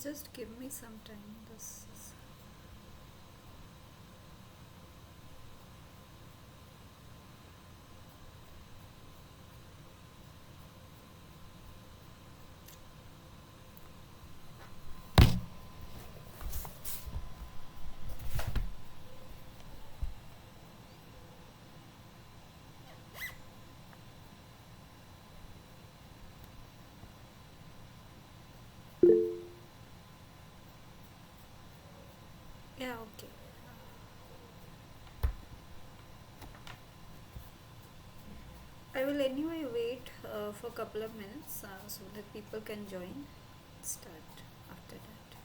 Just give me some time. This is yeah, okay. I will anyway wait for a couple of minutes so that people can join. Start after that.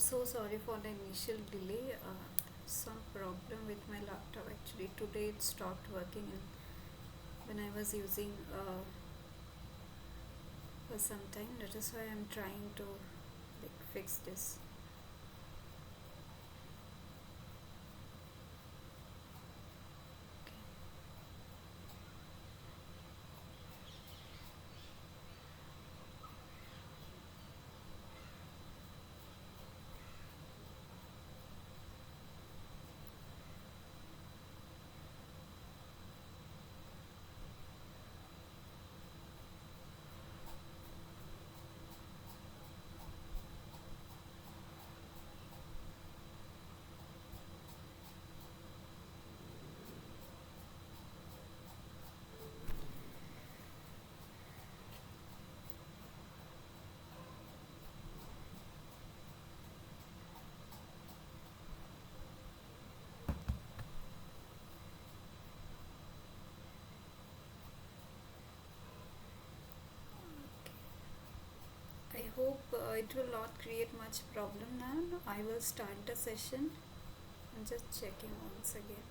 so sorry for the initial delay. Some problem with my laptop actually. Today it stopped working when I was using for some time. That is why I'm trying to fix this. I hope it will not create much problem now. I will start the session. I'm just checking once again.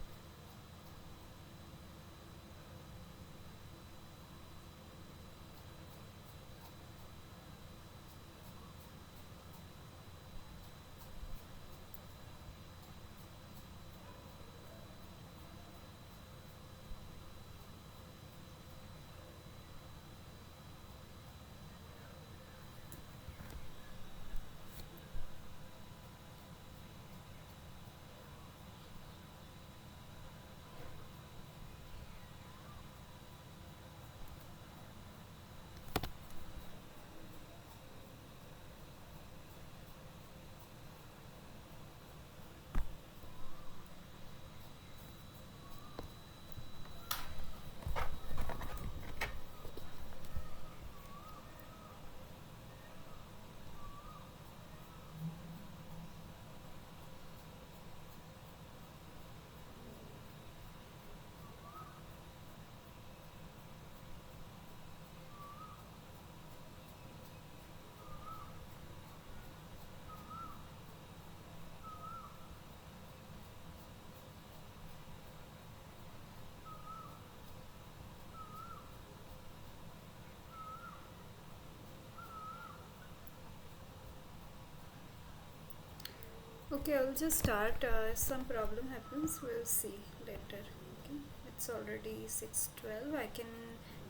Okay, I'll just start. If some problem happens, we'll see later. Okay, it's already 6:12. I can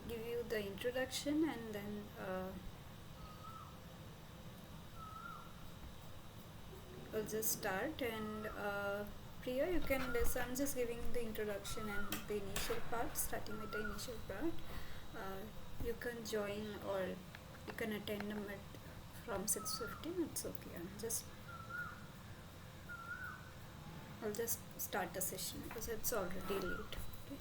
give you the introduction and then I'll just start. And Priya, you can listen. I'm just giving the introduction and the initial part, starting with the initial part. You can join or you can attend them from 6:15. It's okay. I'll just start the session because it's already late. Okay.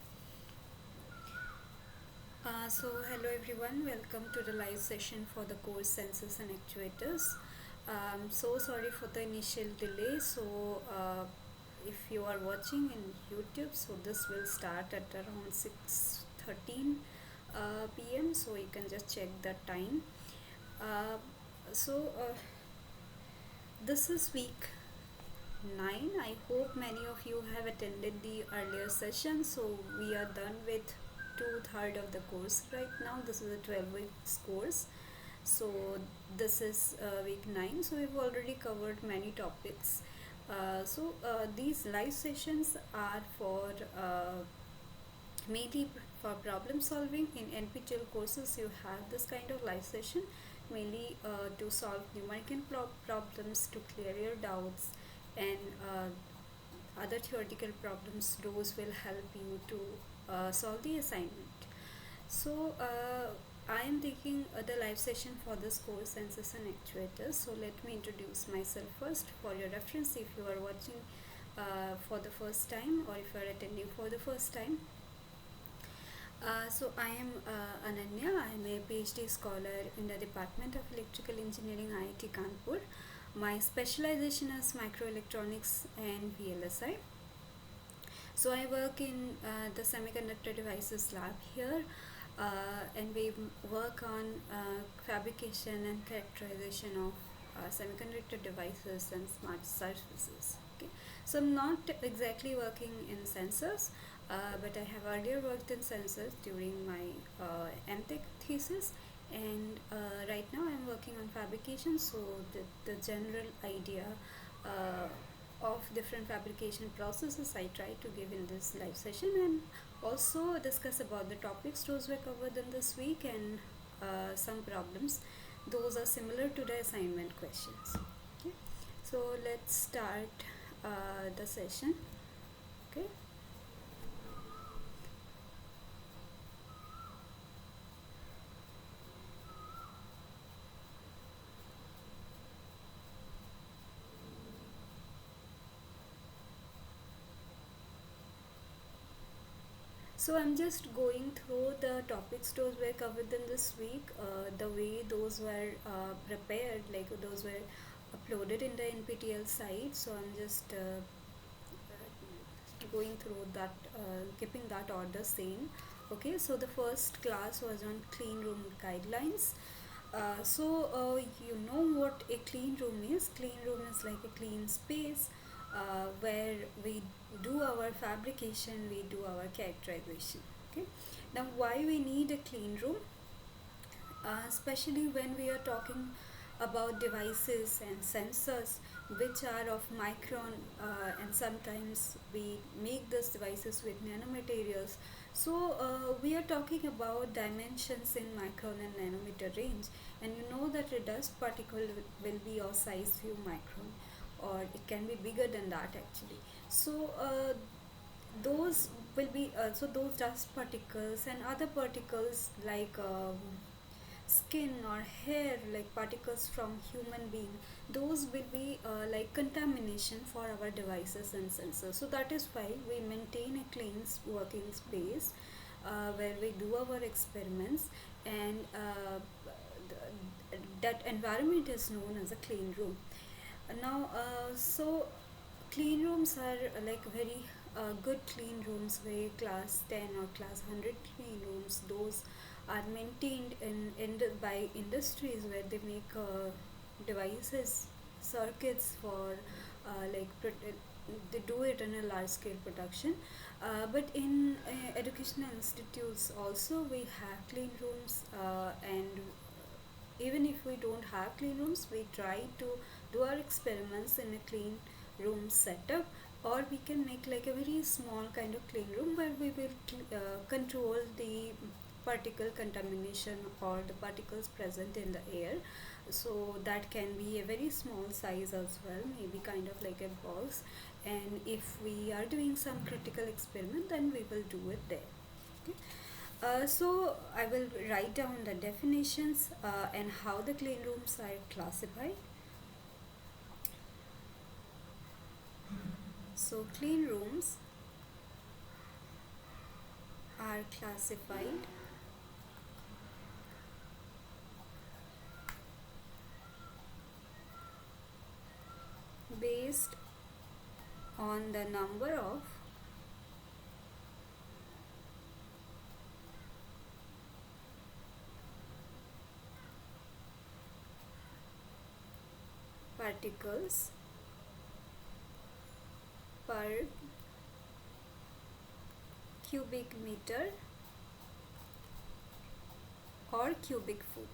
Hello everyone, welcome to the live session for the course Sensors and Actuators. So sorry for the initial delay. If you are watching in YouTube, so this will start at around 6:13 p.m. So you can just check the time. Uh, this is week 9. I hope many of you have attended the earlier session. So we are done with 2/3 of the course right now. This is a 12 weeks course. So this is week 9. So we've already covered many topics. These live sessions are for mainly for problem solving. In NPTEL courses you have this kind of live session mainly to solve numerical problems, to clear your doubts, and other theoretical problems. Those will help you to solve the assignment. I am taking the live session for this course Sensors and Actuators. So let me introduce myself first for your reference if you are watching for the first time or if you are attending for the first time. I am Ananya. I am a PhD scholar in the Department of Electrical Engineering, IIT Kanpur. My specialization is microelectronics and VLSI. So I work in the semiconductor devices lab here, and we work on fabrication and characterization of semiconductor devices and smart surfaces. Okay, so I'm not exactly working in sensors, but I have earlier worked in sensors during my MTech thesis, and right now I'm working on fabrication. So the general idea uh, of different fabrication processes I try to give in this live session, and also discuss about the topics those were covered in this week, and some problems those are similar to the assignment questions. Okay, so let's start the session. Okay. So I'm just going through the topics those were covered in this week, the way those were prepared, like those were uploaded in the NPTEL site. So I'm just going through that, keeping that order same. Okay, so the first class was on clean room guidelines. You know what a clean room is. Clean room is like a clean space where we do our fabrication, we do our characterization. Okay, now why we need a clean room, especially when we are talking about devices and sensors which are of micron, and sometimes we make these devices with nanomaterials. So we are talking about dimensions in micron and nanometer range, and you know that a dust particle will be of size few micron, or it can be bigger than that actually. So those will be those dust particles and other particles like skin or hair, like particles from human being, those will be like contamination for our devices and sensors. So that is why we maintain a clean working space where we do our experiments, and that environment is known as a clean room. So clean rooms are like very good clean rooms, where class 10 or class 100 clean rooms, those are maintained by industries where they make devices, circuits for they do it in a large scale production. But in educational institutes also we have clean rooms, and even if we don't have clean rooms, we try to do our experiments in a clean room setup, or we can make like a very small kind of clean room where we will control the particle contamination or the particles present in the air. So that can be a very small size as well, maybe kind of like a box, and if we are doing some critical experiment, then we will do it there. Okay. So I will write down the definitions and how the clean rooms are classified. So clean rooms are classified based on the number of particles per cubic meter or cubic foot.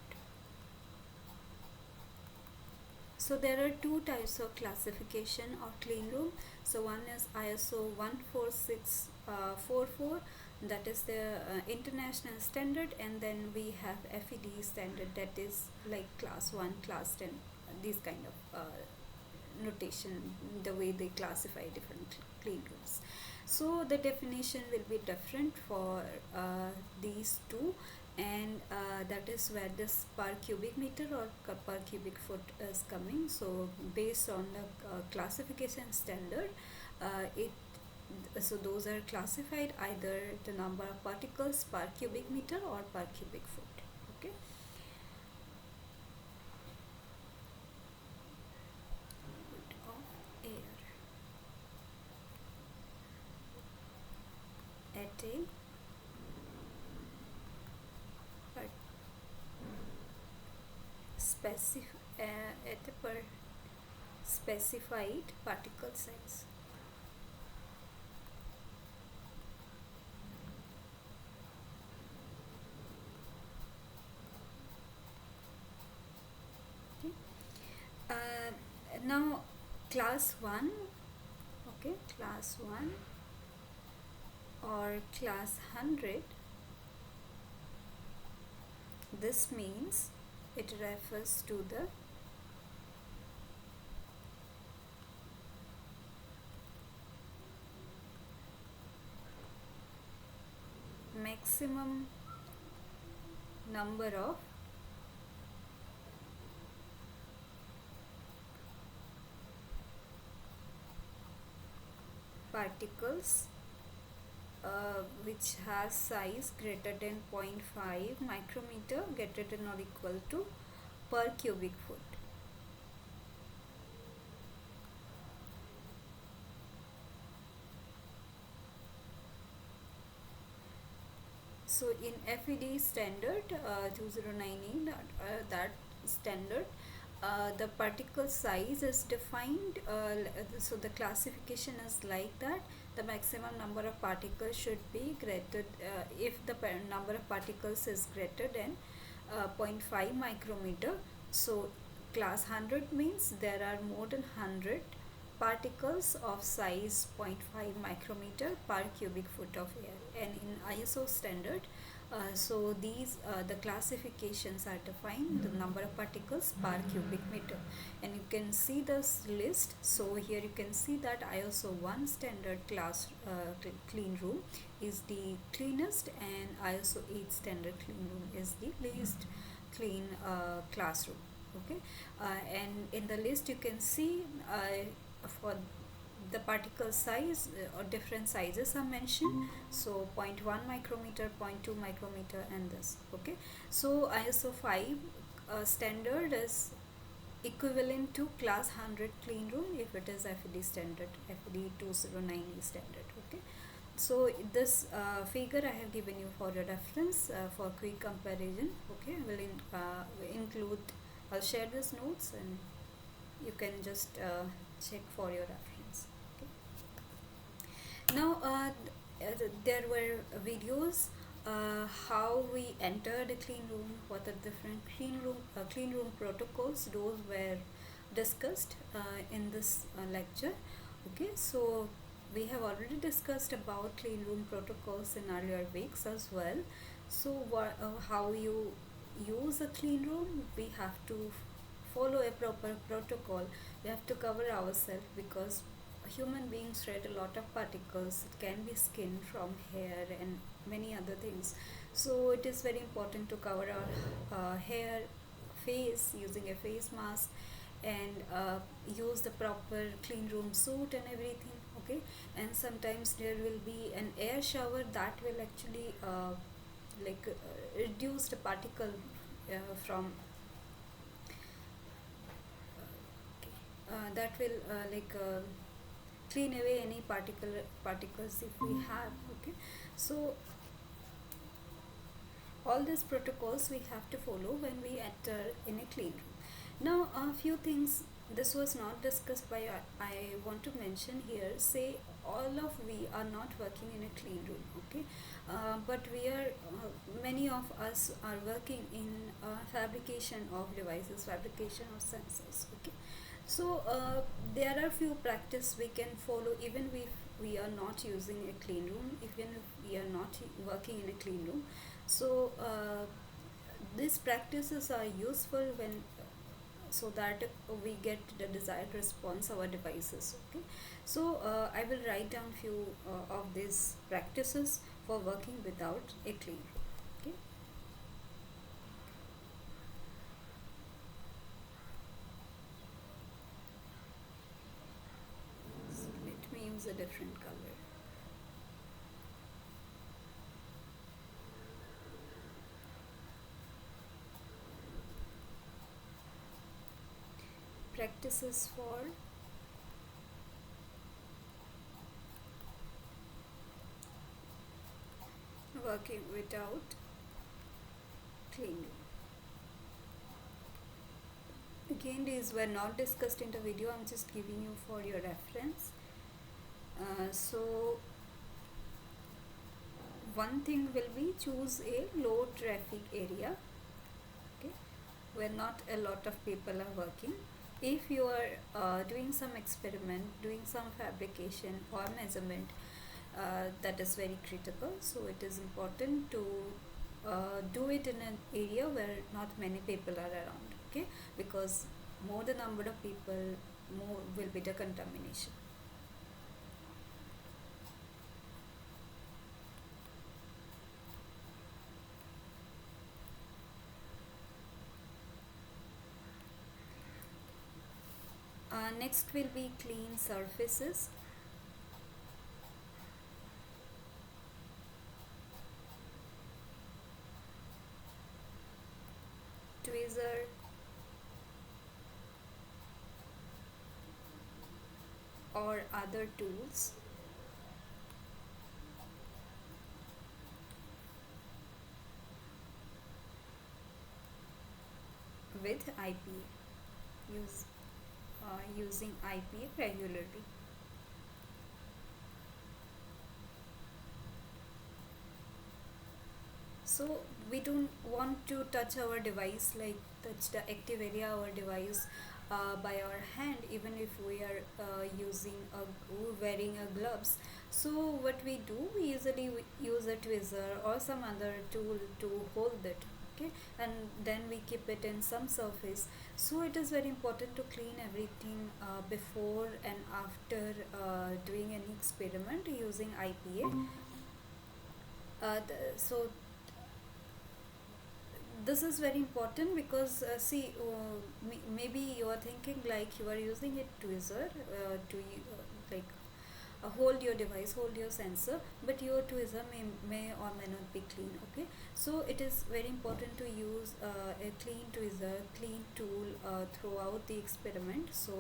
So there are two types of classification of clean room. So one is ISO 14644, that is the international standard, and then we have FED standard, that is like class 1, class 10, these kind of notation, the way they classify different clean rooms. So the definition will be different for these two, and that is where this per cubic meter or per cubic foot is coming. So based on the classification standard, it so those are classified either the number of particles per cubic meter or per cubic foot. Okay. Of air at a specific at a per specified particle size. Okay. Now class 1, okay, class 1 or class 100, this means it refers to the maximum number of particles which has size greater than zero point 0.5 micrometer greater than or equal to per cubic foot. So in FED standard 2019, that standard, the particle size is defined, so the classification is like that. The maximum number of particles should be greater, if the number of particles is greater than 0.5 micrometer. So class 100 means there are more than 100 particles of size 0.5 micrometer per cubic foot of air. And in ISO standard, so these the classifications are defined the number of particles per cubic meter, and you can see this list. So here you can see that ISO 1 standard class clean room is the cleanest, and ISO 8 standard clean room is the least clean classroom. Okay, and in the list you can see for the particle size or different sizes are mentioned. So zero point 0.1 micrometer, 0.2 micrometer, and this. Okay, so ISO 5 standard is equivalent to class 100 clean room if it is FED standard, FED 209E standard. Okay, so this figure I have given you for your reference for quick comparison. Okay, I will include, I'll share these notes and you can just check for your reference. Okay. Now there were videos how we entered a clean room, what are different clean room protocols. Those were discussed in this lecture. Okay, so we have already discussed about clean room protocols in earlier weeks as well. So how you use a clean room, we have to follow a proper protocol. We have to cover ourselves because human beings shed a lot of particles. It can be skin, from hair, and many other things. So it is very important to cover our hair, face using a face mask, and use the proper clean room suit and everything. Okay, and sometimes there will be an air shower that will actually reduce the particle from that will clean away any particles if we have. Okay, so all these protocols we have to follow when we enter in a clean room. Now a few things this was not discussed by I want to mention here. Say all of we are not working in a clean room. Okay, but we are many of us are working in fabrication of devices, fabrication of sensors. Okay, so there are few practice we can follow even if we are not using a clean room, even if we are not working in a clean room. So these practices are useful when so that we get the desired response our devices. Okay, so I will write down few of these practices for working without a clean room. Okay, so let me use a different color. Practices for working without clean room. Again, these were not discussed in the video, I'm just giving you for your reference. So one thing will be choose a low traffic area, okay, where not a lot of people are working. If you are doing some experiment, doing some fabrication or measurement, that is very critical, so it is important to do it in an area where not many people are around, okay, because more the number of people, more will be the contamination. Next will be clean surfaces. Tweezer or other tools with IPA. Using IPA regularly. So we don't want to touch our device, like touch the active area our device by our hand, even if we are wearing a gloves. So what we do, we usually use a tweezer or some other tool to hold it, okay, and then we keep it in some surface. So it is very important to clean everything before and after doing any experiment using IPA. So this is very important because see, maybe you are thinking like you are using a tweezer like hold your device, hold your sensor, but your tweezer may or may not be clean, okay. So it is very important to use a clean tweezer, clean tool throughout the experiment. So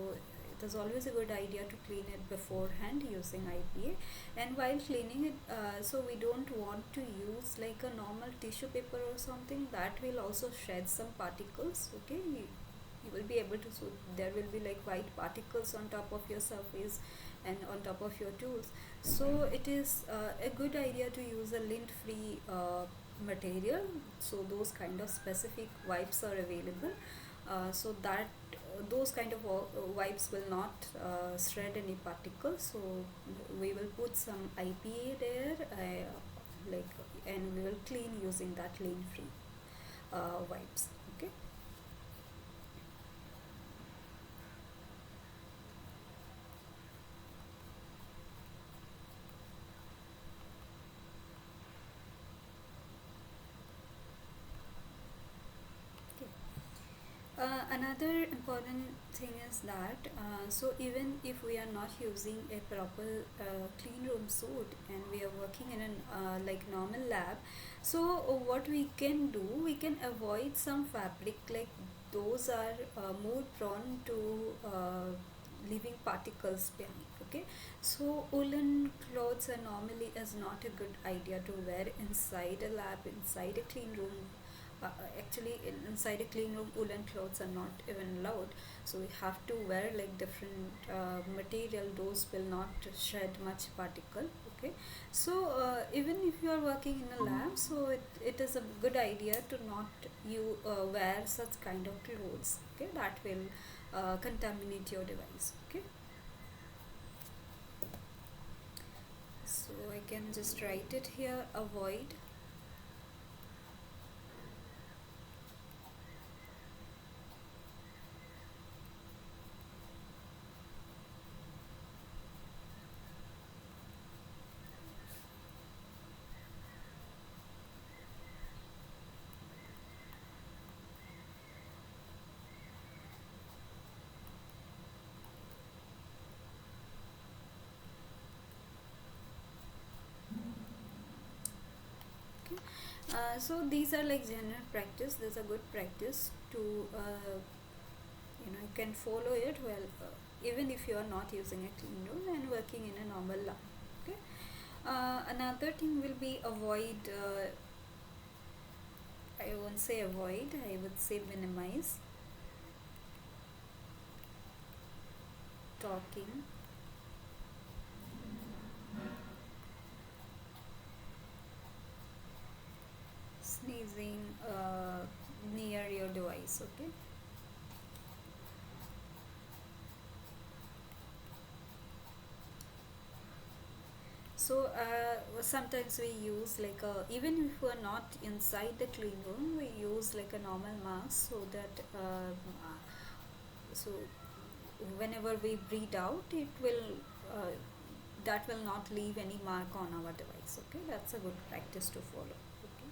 it is always a good idea to clean it beforehand using IPA. And while cleaning it, so we don't want to use like a normal tissue paper or something that will also shed some particles, okay. You will be able to, so there will be like white particles on top of your surface and on top of your tools. So it is a good idea to use a lint free material, so those kind of specific wipes are available, so that those kind of wipes will not shred any particles. So we will put some IPA there, like, and we will clean using that lint free wipes, okay. Okay. Another important thing is that so even if we are not using a proper clean room suit and we are working in an like normal lab, so what we can do, we can avoid some fabric, like those are more prone to leaving particles behind, okay. So woolen clothes are normally is not a good idea to wear inside a lab, inside a clean room. Actually, inside a clean room, woolen clothes are not even allowed. So we have to wear like different material, those will not shed much particle, okay. So even if you are working in a lab, so it is a good idea to not you wear such kind of clothes, okay, that will contaminate your device, okay. So I can just write it here, avoid. Okay. So these are like general practice. There's a good practice to you can follow it well, even if you are not using a clean room and working in a normal lab. Okay. Another thing will be avoid. I won't say avoid. I would say minimize. talking, sneezing near your device. Okay. So sometimes we use like even if we're not inside the clean room, we use like a normal mask so that so whenever we breathe out, it will uh, that will not leave any mark on our device. Okay, that's a good practice to follow. Okay.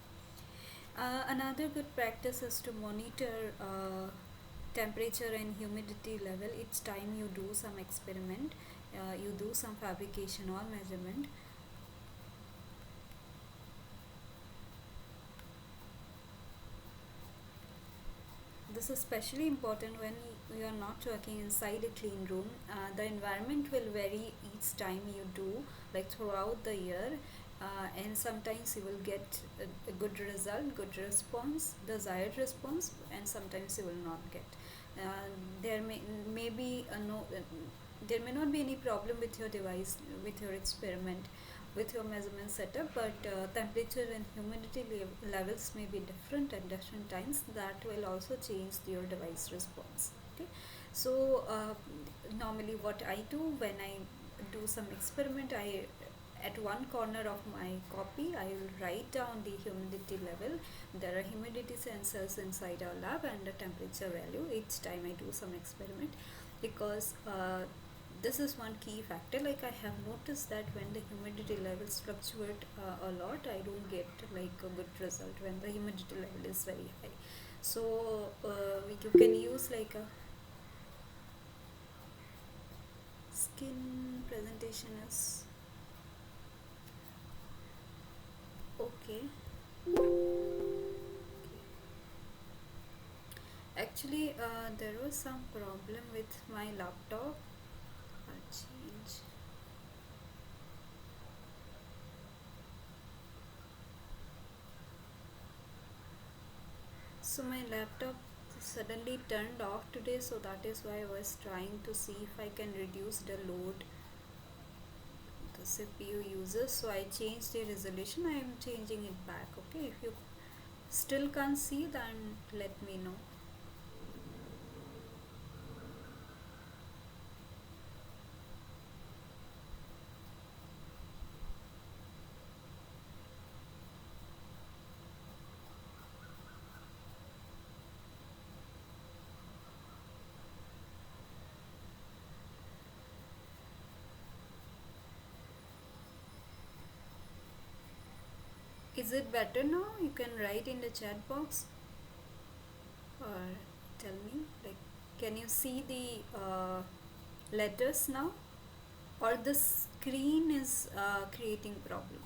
Another good practice is to monitor temperature and humidity level each time you do some experiment, you do some fabrication or measurement. This is especially important when you are not working inside a clean room. The environment will vary each time you do, like throughout the year, and sometimes you will get a good result, good response, desired response, and sometimes you will not get. Uh, there may be a no. There may not be any problem with your device, with your experiment, with your measurement setup, but temperature and humidity levels may be different at different times. That will also change your device response. Okay, so normally what I do when I do some experiment, I at one corner of my copy I will write down the humidity level. There are humidity sensors inside our lab and the temperature value each time I do some experiment, because this is one key factor. Like I have noticed that when the humidity levels fluctuate a lot, I don't get like a good result when the humidity level is very high. So you can use like a skin presentation is okay. Actually, there was some problem with my laptop. I'll change. So my laptop suddenly turned off today, so that is why I was trying to see if I can reduce the load the CPU uses. So I changed the resolution. I am changing it back. Okay, if you still can't see, then let me know. Is it better now? You can write in the chat box or tell me. Like, can you see the letters now, or the screen is creating problem?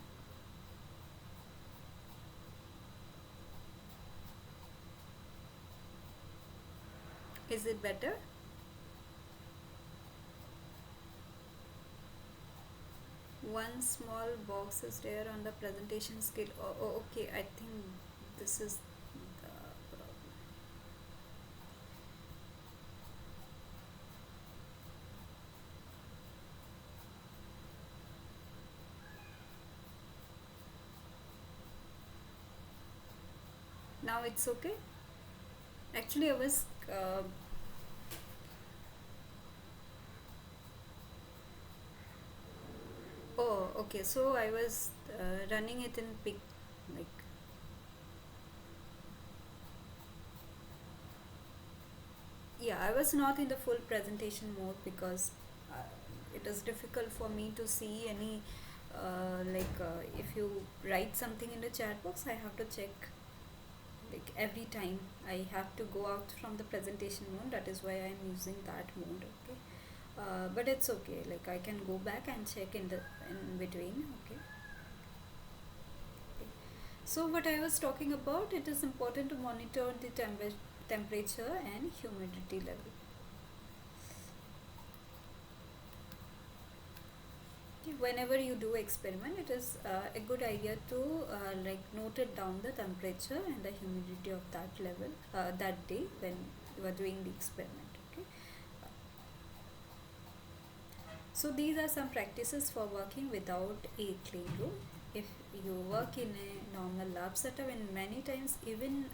Is it better? One small box is there on the presentation scale. Okay, I think this is the problem. Now it's okay. Actually, I was oh, okay, so I was running it in big, like, yeah, I was not in the full presentation mode because it is difficult for me to see any if you write something in the chat box, I have to check like every time. I have to go out from the presentation mode. That is why I'm using that mode. Okay, but it's okay. Like I can go back and check in between. Okay. So what I was talking about, it is important to monitor the temperature and humidity level. Whenever you do experiment, it is a good idea to like note it down the temperature and the humidity of that level that day when you are doing the experiment. Okay. So these are some practices for working without a clean room. If you work in a normal lab setup, and many times even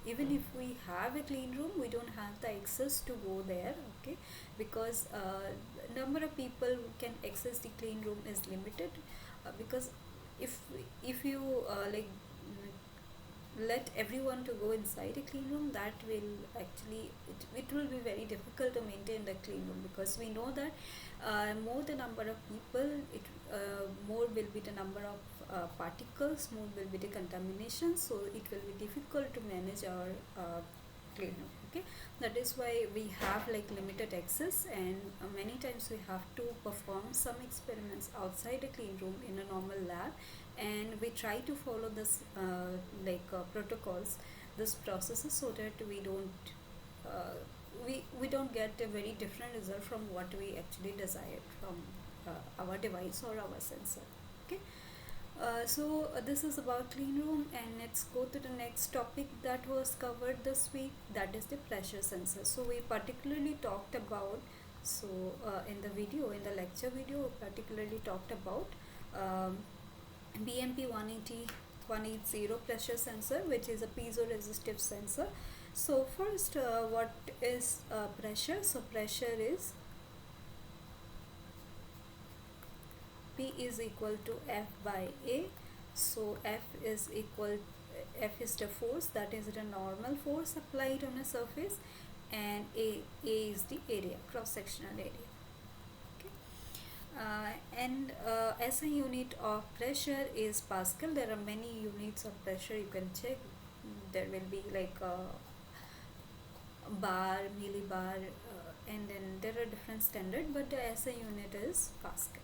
if we have a clean room, we don't have the access to go there. Okay, because number of people who can access the clean room is limited. Because if if you let everyone to go inside a clean room, that will actually it will be very difficult to maintain the clean room, because we know that more the number of people, it more will be the number of particles, more will be the contamination, so it will be difficult to manage our clean room. Okay, that is why we have like limited access, and many times we have to perform some experiments outside a clean room in a normal lab, and we try to follow this protocols, this processes, so that uh, we don't get a very different result from what we actually desired from our device or our sensor. Okay, this is about clean room, and let's go to the next topic that was covered this week, that is the pressure sensor. So we particularly talked about, in the video, in the lecture video, we particularly talked about um, BMP 180 pressure sensor, which is a piezoresistive sensor. So first, what is pressure? So pressure is P is equal to F by A. So F is the force, that is the normal force applied on a surface, and A is the area, cross sectional area. Okay. And as a unit of pressure is Pascal. There are many units of pressure you can check. There will be like bar, millibar, and then there are different standard, but the SI unit is Pascal.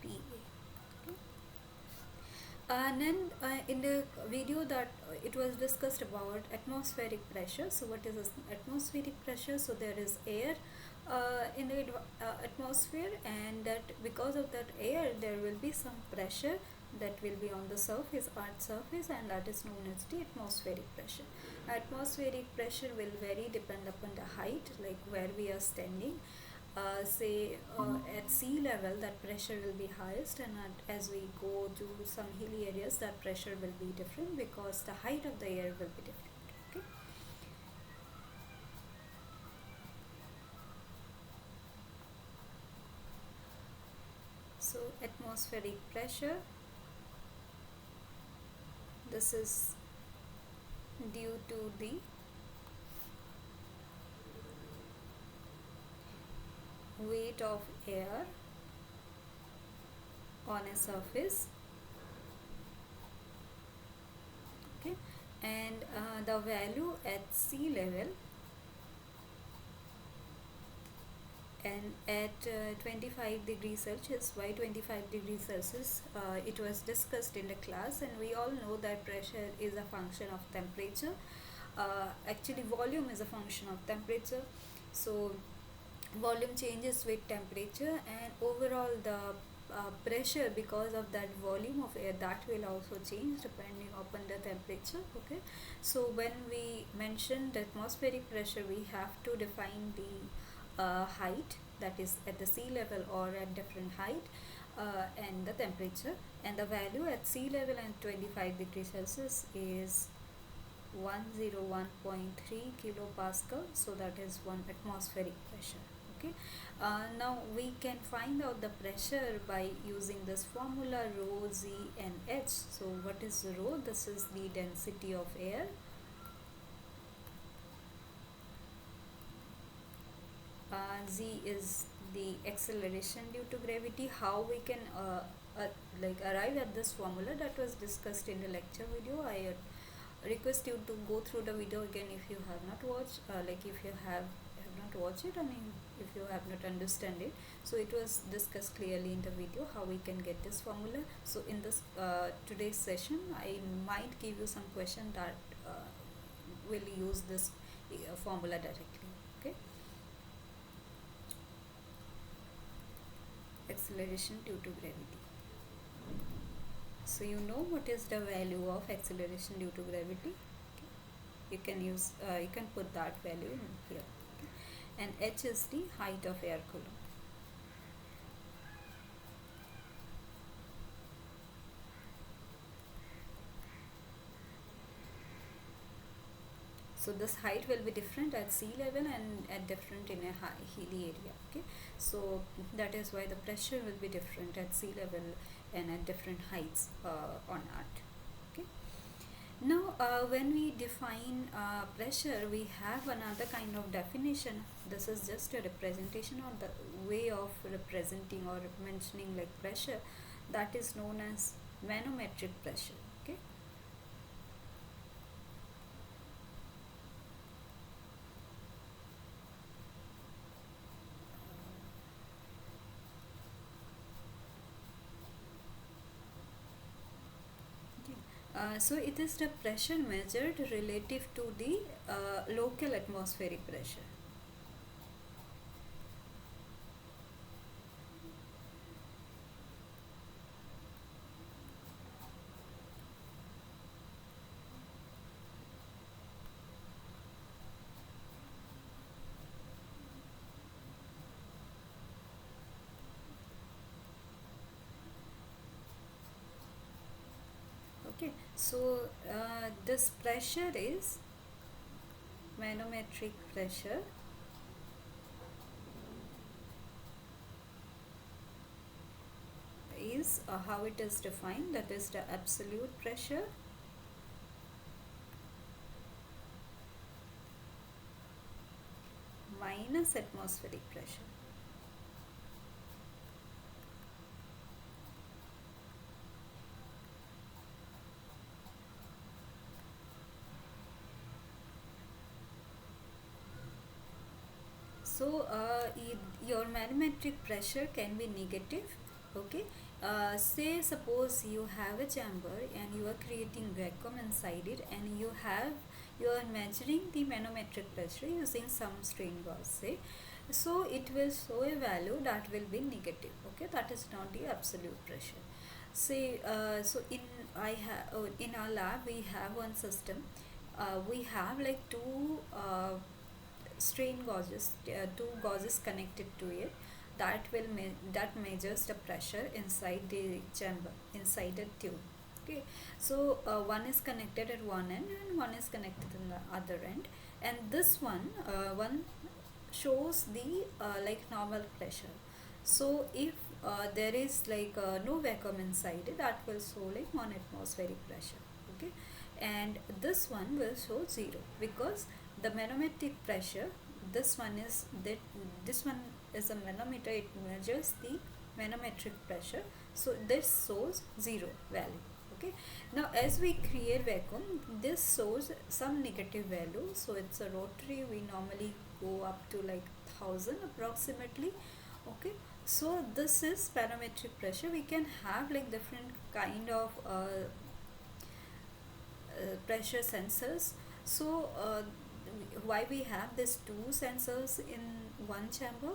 PA. Okay. And then in the video that it was discussed about atmospheric pressure. So what is this atmospheric pressure? So there is air in the atmosphere, and that because of that air there will be some pressure that will be on the surface, earth surface, and that is known as the atmospheric pressure. Atmospheric pressure will vary depend upon the height, like where we are standing. Say at sea level, that pressure will be highest, and as we go to some hilly areas, that pressure will be different, because the height of the air will be different. Okay. So atmospheric pressure, this is due to the weight of air on a surface. Okay, and the value at sea level and at 25 degrees Celsius. Why 25 degrees Celsius? It was discussed in the class, and we all know that pressure is a function of temperature. Actually volume is a function of temperature, so volume changes with temperature, and overall the pressure, because of that volume of air, that will also change depending upon the temperature. Okay, so when we mention the atmospheric pressure, we have to define the height, that is at the sea level or at different height, and the temperature, and the value at sea level and 25 degrees Celsius is 101.3 kilopascal. So that is one atmospheric pressure. Okay, now we can find out the pressure by using this formula rho, z, and h. So what is rho? This is the density of air. Z is the acceleration due to gravity. How we can arrive at this formula, that was discussed in the lecture video. I request you to go through the video again if you have not watched, if you have not watched it, I mean if you have not understand it. So it was discussed clearly in the video how we can get this formula. So in this today's session, I might give you some question that will use this formula directly. Okay, acceleration due to gravity. So you know what is the value of acceleration due to gravity? Okay. you can put that value in here. And h is the height of air column. So this height will be different at sea level and at different in a high hilly area. Okay, so that is why the pressure will be different at sea level and at different heights on earth. Okay, now when we define pressure, we have another kind of definition. This is just a representation or the way of representing or mentioning like pressure, that is known as manometric pressure. Okay, so it is the pressure measured relative to the local atmospheric pressure. Okay, so this pressure is manometric pressure is how it is defined, that is the absolute pressure minus atmospheric pressure. So your manometric pressure can be negative. Okay, say suppose you have a chamber and you are creating vacuum inside it, and you are measuring the manometric pressure using some strain gauge, say. So it will show a value that will be negative. Okay, that is not the absolute pressure. Say so in our lab we have one system. We have like two gauges connected to it, that measures the pressure inside the chamber, inside the tube. Okay, so one is connected at one end and one is connected in the other end, and this one shows the like normal pressure. So if there is like no vacuum inside it, that will show like 1 atmospheric pressure. Okay, and this one will show 0 because the manometric pressure, this one is that this one is a manometer, it measures the manometric pressure, so this shows 0 value. Okay, now as we create vacuum, this shows some negative value, so it's a rotary, we normally go up to like 1000 approximately. Okay, so this is parametric pressure. We can have like different kind of pressure sensors. So why we have these two sensors in one chamber?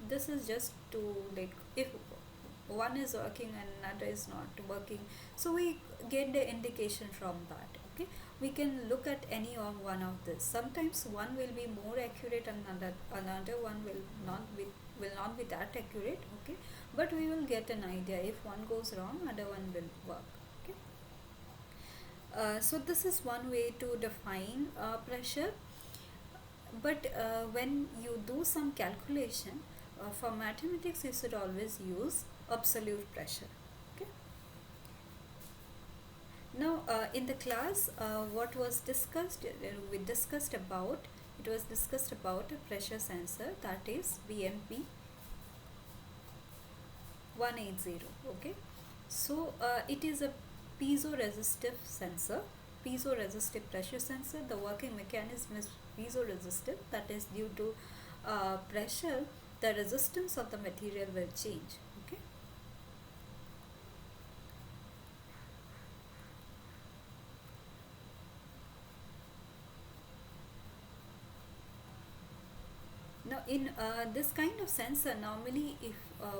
This is just to, like, if one is working and another is not working, so we get the indication from that. Okay, we can look at any of one of this. Sometimes one will be more accurate and another one will not be that accurate. Okay, but we will get an idea. If one goes wrong, other one will work. Okay, so this is one way to define pressure. But when you do some calculation for mathematics, you should always use absolute pressure. Okay, now in the class what was discussed, we discussed about, it was discussed about a pressure sensor, that is BMP 180. Okay, so it is a piezoresistive sensor, piezoresistive pressure sensor. The working mechanism is piezoresistive, that is due to pressure the resistance of the material will change. Okay, now in this kind of sensor, normally if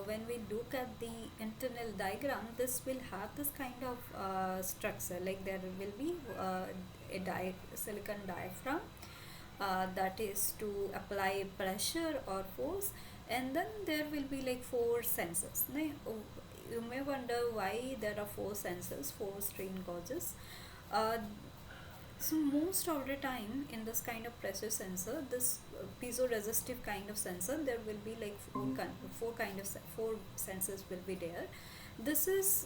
when we look at the internal diagram, this will have this kind of structure, like there will be a silicon diaphragm, that is to apply pressure or force, and then there will be like four sensors. Now, you may wonder why there are four sensors, four strain gauges. uh, so most of the time in this kind of pressure sensor, this piezo-resistive kind of sensor, there will be like four sensors will be there. This is,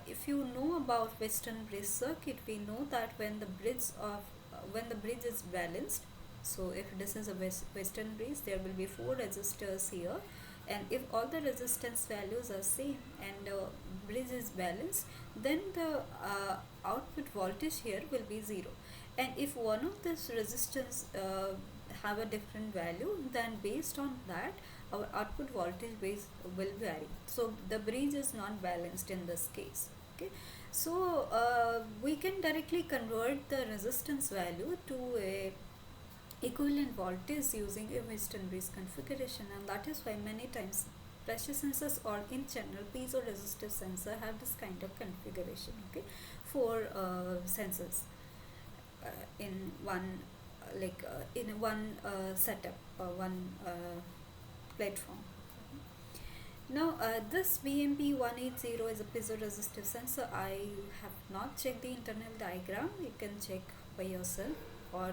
if you know about Western bridge circuit, we know that when the bridge is balanced. So if this is a Western bridge, there will be four resistors here, and if all the resistance values are same and bridge is balanced, then the output voltage here will be zero. And if one of this resistance have a different value, then based on that our output voltage base will vary. So the bridge is not balanced in this case. Okay, so we can directly convert the resistance value to a equivalent voltage using a Western bridge configuration, and that is why many times pressure sensors or in general piezoresistive sensor have this kind of configuration. Okay, for sensors in one in one setup, one platform. Now, this BMP180 is a piezoresistive sensor. I have not checked the internal diagram. You can check by yourself, or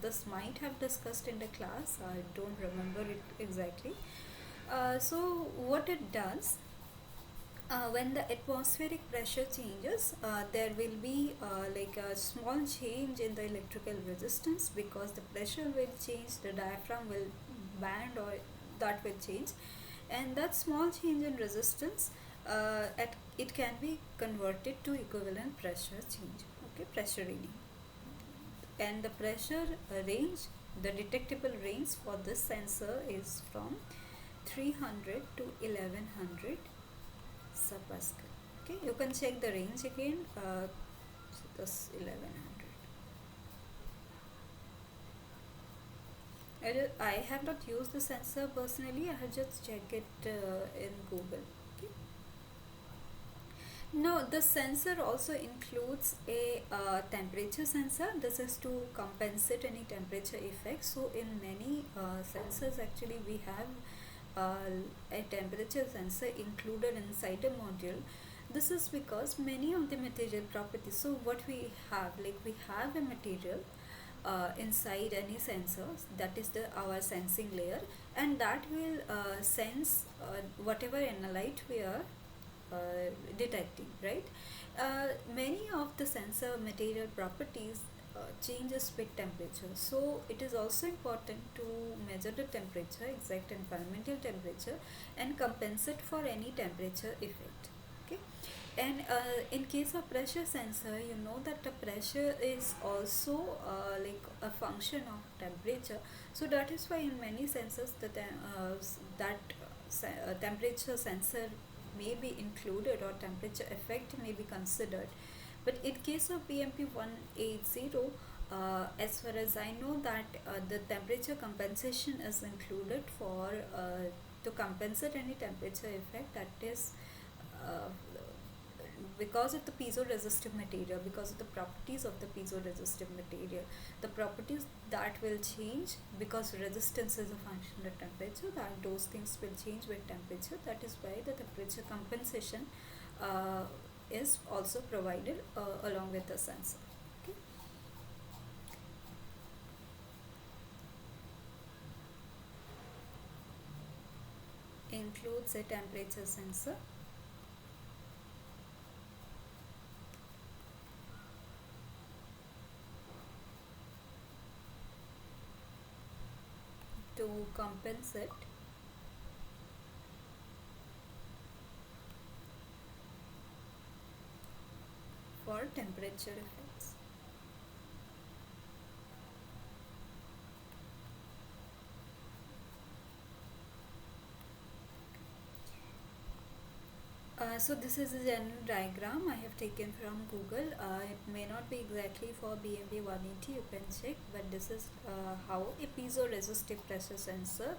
this might have discussed in the class. I don't remember it exactly. So, what it does, when the atmospheric pressure changes, there will be like a small change in the electrical resistance, because the pressure will change, the diaphragm will band, or that will change, and that small change in resistance, it can be converted to equivalent pressure change. Okay, pressure reading, and the pressure range, the detectable range for this sensor is from 300 to 1100 subpascal. Okay, you can check the range again. So this 1100. I have not used the sensor personally. I have just checked it in Google. Okay. Now, the sensor also includes a temperature sensor. This is to compensate any temperature effect. So, in many sensors, actually, we have a temperature sensor included inside the module. This is because many of the material properties, so what we have, like we have a material inside any sensor, that is the our sensing layer, and that will sense whatever analyte we are detecting, right? Many of the sensor material properties changes with temperature, so it is also important to measure the temperature, exact environmental temperature, and compensate for any temperature effect. Okay, and in case of pressure sensor, you know that the pressure is also like a function of temperature. So that is why in many sensors temperature sensor may be included, or temperature effect may be considered. But in case of BMP 180, as far as I know, that the temperature compensation is included for to compensate any temperature effect, that is uh, because of the piezoresistive material, because of the properties of the piezoresistive material, the properties that will change, because resistance is a function of temperature, that those things will change with temperature. That is why the temperature compensation uh, is also provided along with the sensor. Okay. Includes a temperature sensor to compensate for temperature effects. So this is a general diagram I have taken from Google. It may not be exactly for BMP 180, you can check, but this is how a piezoresistive pressure sensor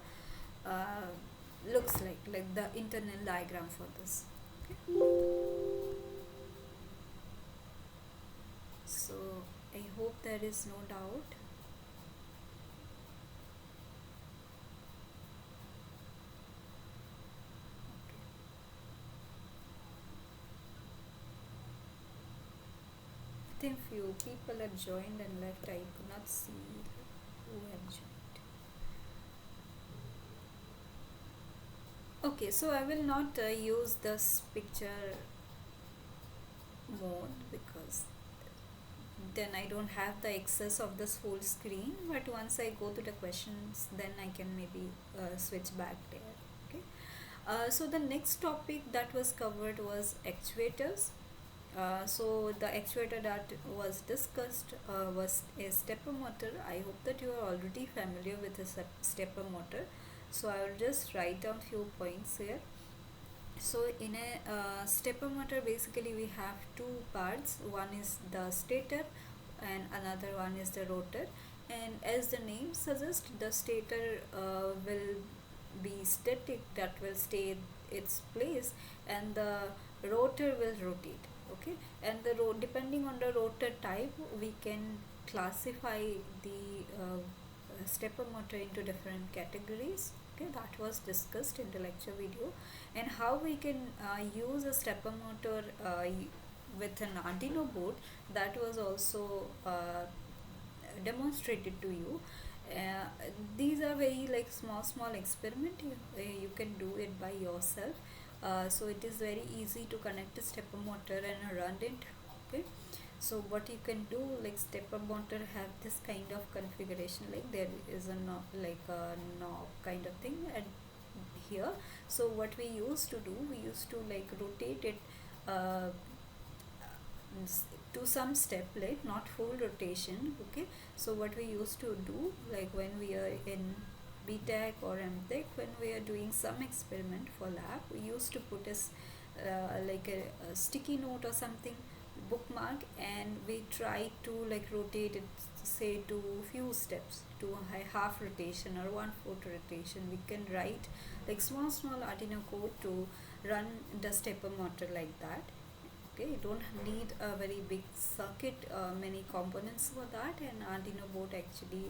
uh, looks like the internal diagram for this. Okay. So I hope there is no doubt. I think few people have joined and left. I could not see who have joined. Okay, so I will not use this picture mode because then I don't have the access of this full screen. But once I go to the questions, then I can maybe switch back there. Okay. So the next topic that was covered was actuators. So the actuator that was discussed was a stepper motor. I hope that you are already familiar with a stepper motor. So I will just write down few points here. So in a stepper motor, basically we have two parts. One is the stator and another one is the rotor. And as the name suggests, the stator will be static, that will stay its place, and the rotor will rotate. Okay, and the depending on the rotor type, we can classify the stepper motor into different categories. Okay, that was discussed in the lecture video. And how we can use a stepper motor with an Arduino board, that was also demonstrated to you. uh, these are very like small experiment. You can do it by yourself. So it is very easy to connect a stepper motor and run it. Okay, so what you can do, like stepper motor have this kind of configuration, like there is a knob, like a knob kind of thing at here. So what we used to do, we used to like rotate it uh, to some step, like not full rotation. Okay, so what we used to do, like when we are in BTech or MTech, when we are doing some experiment for lab, we used to put like a sticky note or something, bookmark, and we try to like rotate it, say to few steps, to a half rotation or 1/4 rotation. We can write like small Arduino code to run the stepper motor like that. Okay, you don't need a very big circuit, many components for that, and Arduino board actually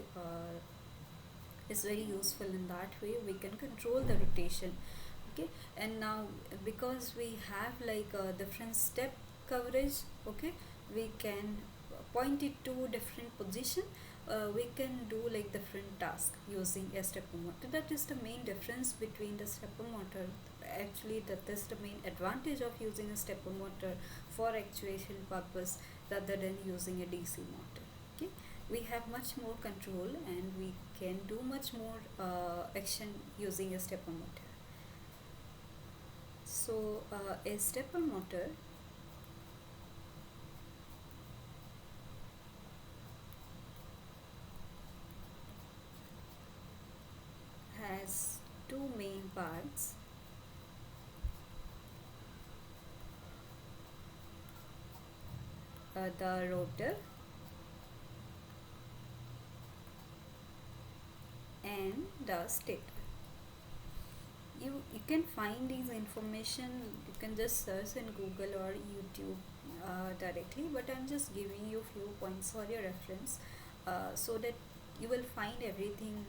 is very useful in that way. We can control the rotation. Okay, and now because we have like a different step coverage, okay, we can point it to different position. We can do like different task using a stepper motor. That is the main difference between the stepper motor. Actually, that is the main advantage of using a stepper motor for actuation purpose rather than using a DC motor. Okay, we have much more control and we can do much more action using a stepper motor. So a stepper motor has two main parts. The rotor and the stator. You can find these information, you can just search in Google or YouTube directly, but I'm just giving you few points for your reference, so that you will find everything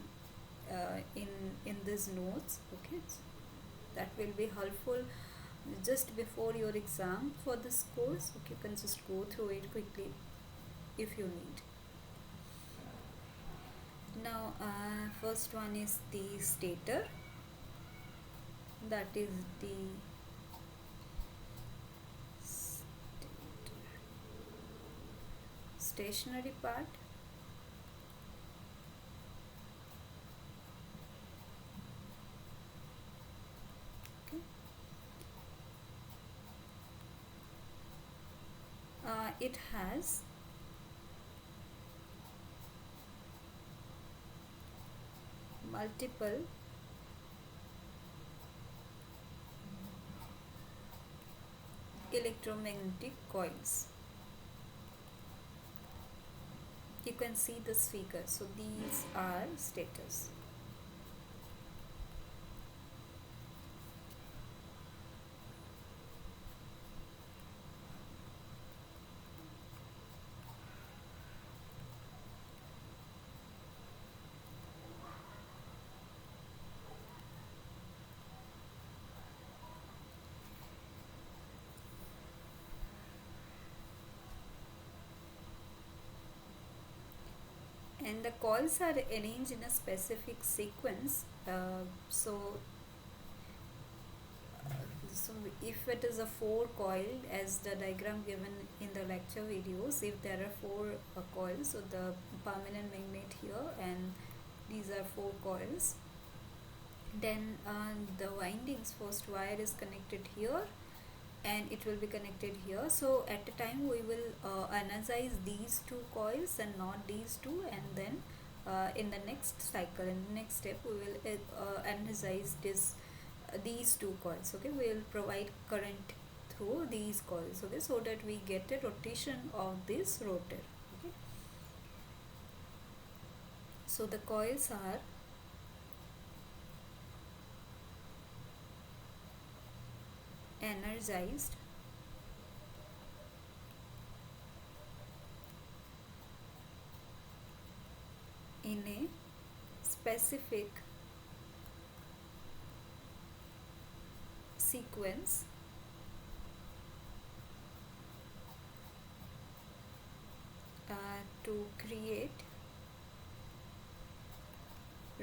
in these notes. Okay, that will be helpful just before your exam for this course. Okay, you can just go through it quickly if you need. Now first one is the stator, that is the stationary part. Okay, it has multiple electromagnetic coils. You can see this figure. So these are stators. and the coils are arranged in a specific sequence. So so if it is a four coil, as the diagram given in the lecture videos, if there are four coils, so the permanent magnet here and these are four coils, then the windings, first wire is connected here and it will be connected here. So at a time we will energize these two coils and not these two, and then in the next cycle, in the next step, we will energize these two coils. Okay, we will provide current through these coils, okay, so that we get a rotation of this rotor. Okay, so the coils are energized in a specific sequence to create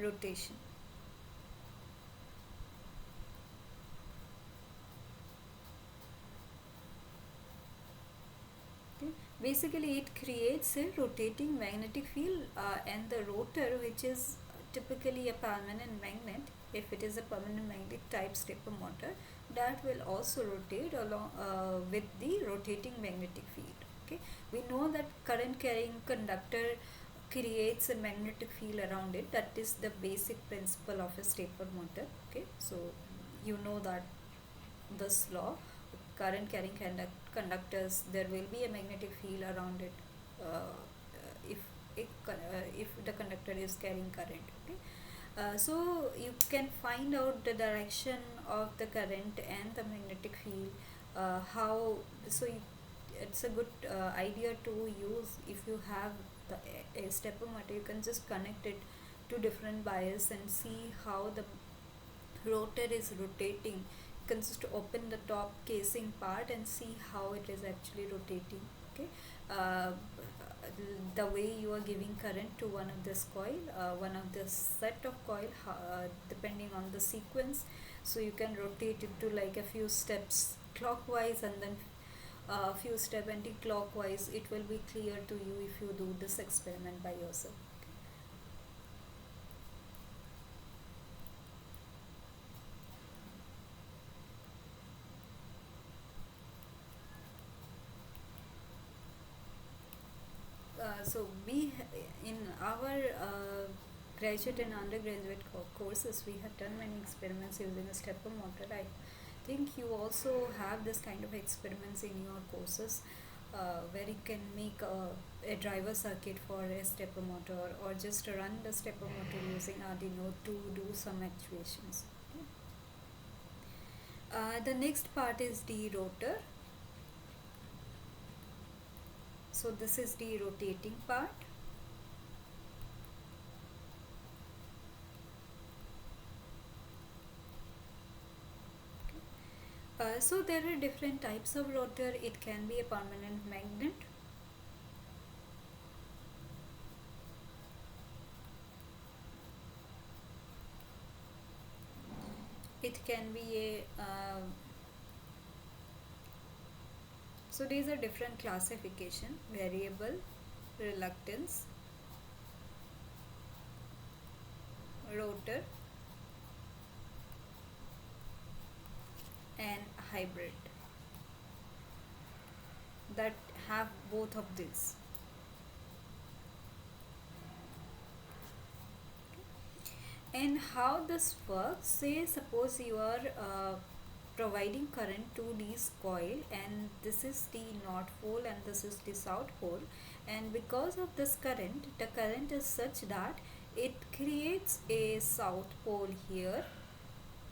rotation. Okay. Basically, it creates a rotating magnetic field, and the rotor, which is typically a permanent magnet, if it is a permanent magnet type stepper motor, that will also rotate along with the rotating magnetic field. Okay, we know that current carrying conductor creates a magnetic field around it. That is the basic principle of a stepper motor. Okay, so you know that this law, current carrying conductors, there will be a magnetic field around it if if the conductor is carrying current. Okay, so you can find out the direction of the current and the magnetic field, how, so it's a good idea to use. If you have a stepper motor, you can just connect it to different wires and see how the rotor is rotating. You can just open the top casing part and see how it is actually rotating. Okay, uh, the way you are giving current to one of this coil, one of the set of coil, depending on the sequence, so you can rotate it to like a few steps clockwise and then a few step anti-clockwise. It will be clear to you if you do this experiment by yourself. So we in our graduate and undergraduate courses, we have done many experiments using a stepper motor. I think you also have this kind of experiments in your courses, where you can make a driver circuit for a stepper motor, or just run the stepper motor using Arduino to do some actuations. The next part is the rotor. So this is the rotating part. So there are different types of rotor. It can be a permanent magnet. It can be a so these are different classification: variable, reluctance, rotor, and hybrid, that have both of these. And how this works, say suppose you are providing current to this coil, and this is the north pole and this is the south pole, and because of this current, the current is such that it creates a south pole here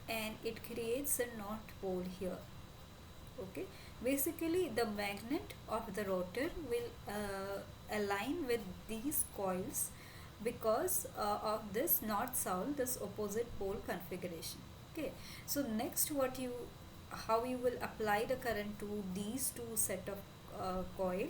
and it creates a north pole here. Okay, basically the magnet of the rotor will align with these coils because of this north south, this opposite pole configuration. Okay, so next, what you how you will apply the current to these two set of coil.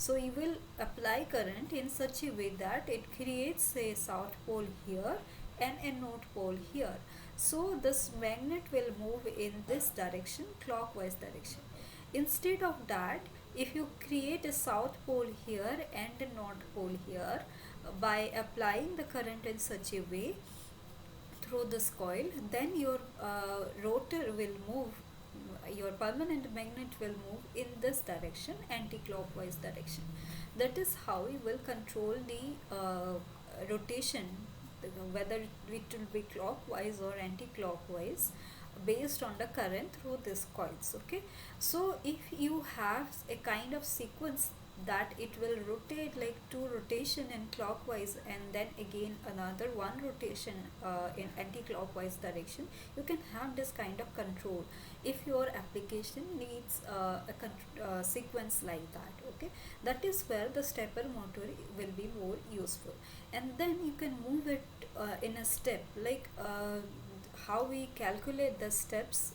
So you will apply current in such a way that it creates a south pole here and a north pole here. So this magnet will move in this direction, clockwise direction. Instead of that, if you create a south pole here and a north pole here, by applying the current in such a way through this coil, then your rotor will move, your permanent magnet will move in this direction, anti-clockwise direction. That is how you will control the rotation, whether it will be clockwise or anti-clockwise, based on the current through this coils. Okay, so if you have a kind of sequence that it will rotate like two rotation in clockwise and then again another one rotation in anti-clockwise direction, you can have this kind of control if your application needs a sequence like that. Okay, that is where the stepper motor will be more useful. And then you can move it in a step, like how we calculate the steps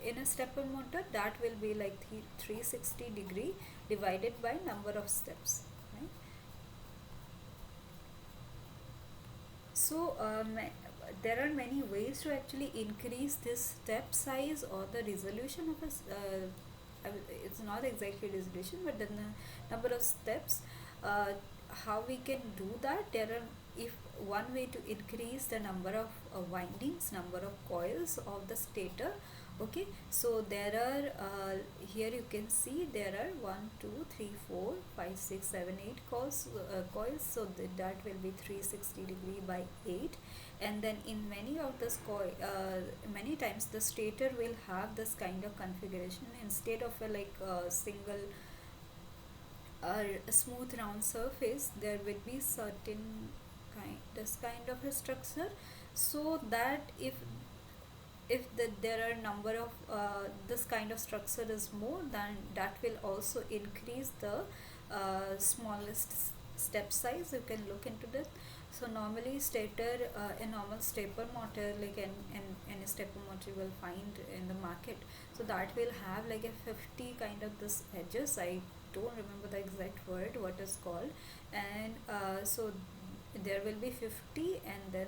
in a stepper motor, that will be like 360 degree divided by number of steps, right? So there are many ways to actually increase this step size or the resolution of it's not exactly resolution, but the number of steps. How we can do that? There are, if one way to increase the number of windings, number of coils of the stator. Okay, so there are here you can see there are 1 2 3 4 5 6 7 8 coils, so that will be 360 degree by 8. And then in many of this many times the stator will have this kind of configuration. Instead of a like a single or a smooth round surface, there will be certain this kind of a structure, so that if there are number of this kind of structure is more, then that will also increase the smallest step size. You can look into this. So normally stator, a normal stepper motor, like an stepper motor you will find in the market, so that will have like a 50 kind of this edges. I don't remember the exact word what is called. And so there will be 50, and then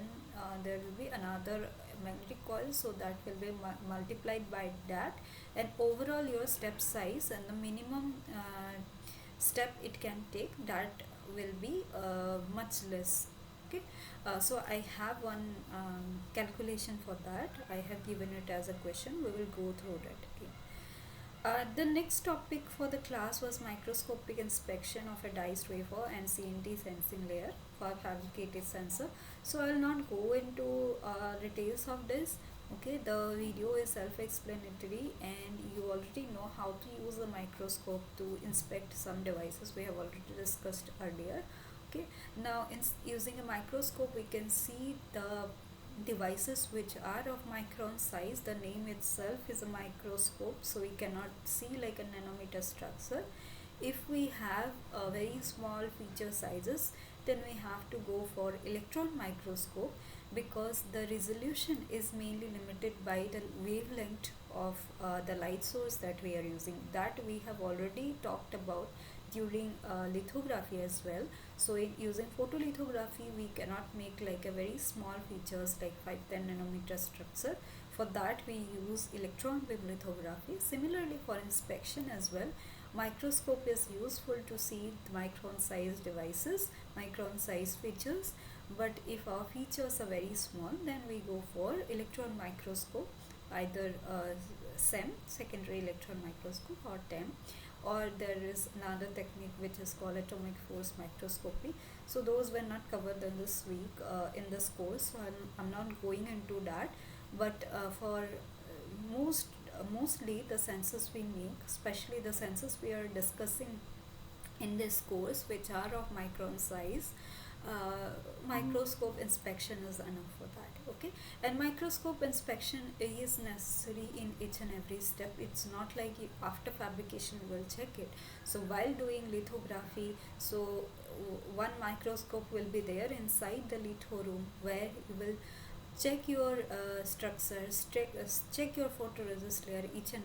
there will be another magnetic coil, so that will be multiplied by that, and overall your step size and the minimum step it can take, that will be much less. Okay, so I have one calculation for that. I have given it as a question. We will go through that. Okay. The next topic for the class was microscopic inspection of a diced wafer and CNT sensing layer for fabricated sensor. So I will not go into details of this. Okay, the video is self-explanatory, and you already know how to use a microscope to inspect some devices. We have already discussed earlier. Okay, now in using a microscope we can see the devices which are of micron size. The name itself is a microscope, so we cannot see like a nanometer structure. If we have very small feature sizes, then we have to go for electron microscope, because the resolution is mainly limited by the wavelength of the light source that we are using. That we have already talked about during lithography as well. So in using photolithography, we cannot make like a very small features like 510 nanometer structure. For that we use electron beam lithography. Similarly for inspection as well, microscope is useful to see the micron size devices, micron size features. But if our features are very small, then we go for electron microscope, either SEM, secondary electron microscope, or TEM, or there is another technique which is called atomic force microscopy. So those were not covered in this week in this course, so I'm not going into that. But for mostly the sensors we make, especially the sensors we are discussing in this course, which are of micron size, microscope inspection is enough for that. Okay, and microscope inspection is necessary in each and every step. It's not like you, after fabrication you will check it. So while doing lithography, so one microscope will be there inside the litho room, where you will check your structures, check your photoresist layer each and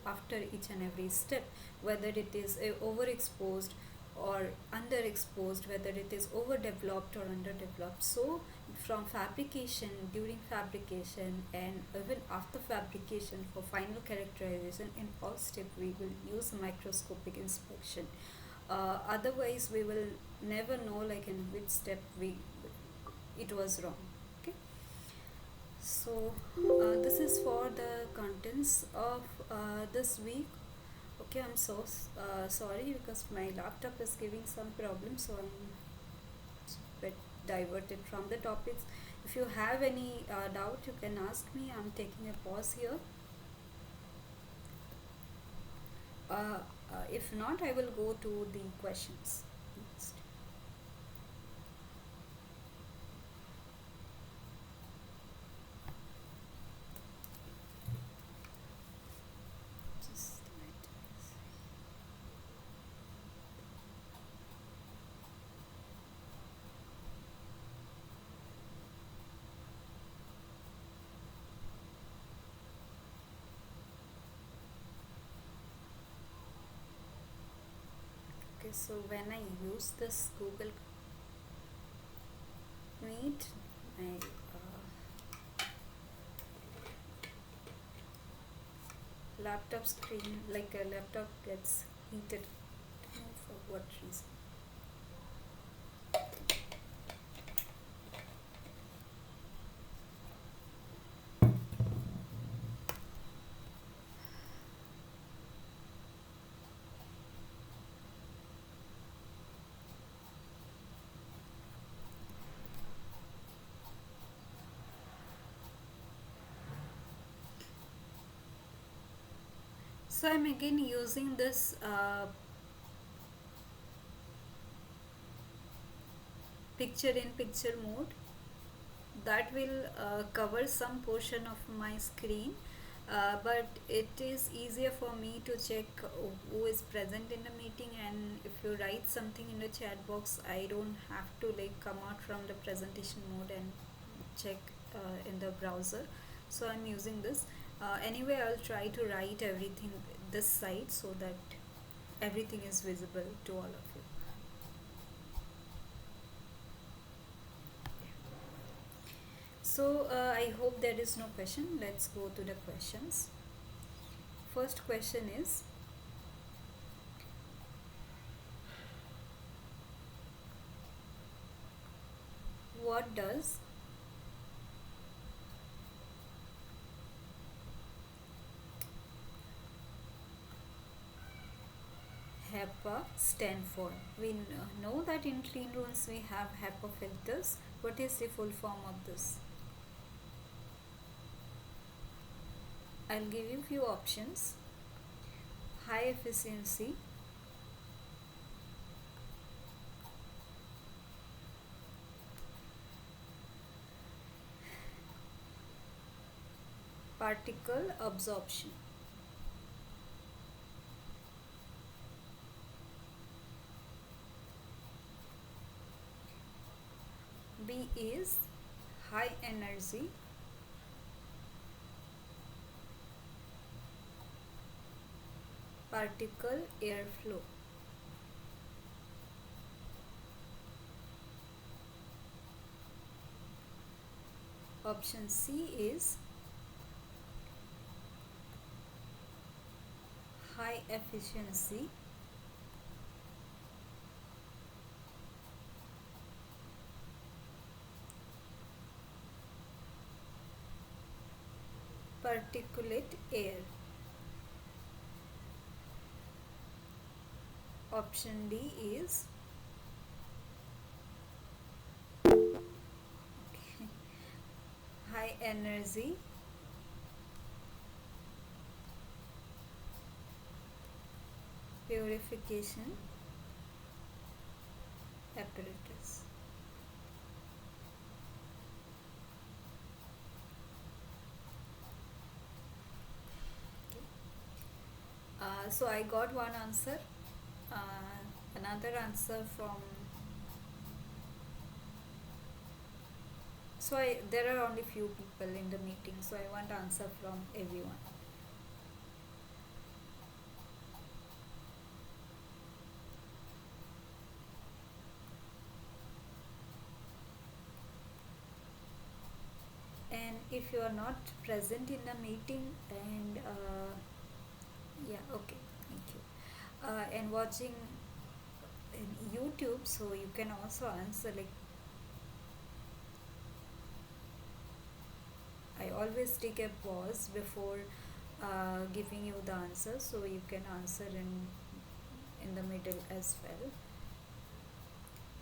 after each and every step, whether it is overexposed or underexposed, whether it is overdeveloped or underdeveloped. So from fabrication, during fabrication, and even after fabrication, for final characterization, in all step we will use microscopic inspection. Otherwise we will never know like in which step we it was wrong. Okay, so this is for the contents of this week. Okay, I'm so sorry because my laptop is giving some problem, so I'm bit diverted from the topics. If you have any doubt, you can ask me. I'm taking a pause here. If not, I will go to the questions next. Just let me see. Okay, so when I use this Google Meet, my laptop screen, like a laptop, gets heated. I don't know for what reason. So I'm again using this picture in picture mode that will cover some portion of my screen, but it is easier for me to check who is present in the meeting, and if you write something in the chat box, I don't have to like come out from the presentation mode and check in the browser. So I'm using this. Anyway, I'll try to write everything this side so that everything is visible to all of you. So I hope there is no question. Let's go to the questions. First question is, what does HEPA stand for? We know that in clean rooms we have HEPA filters. What is the full form of this? I'll give you few options. High efficiency, particle absorption. B is high energy, particle airflow. Option C is high efficiency, particulate air. Option D is high energy, purification apparatus. So I got one answer. Another answer from, there are only few people in the meeting, so I want answer from everyone. you are not present in a meeting and yeah, okay, thank you. And watching in YouTube, so you can also answer. Like, I always take a pause before giving you the answer, so you can answer in the middle as well.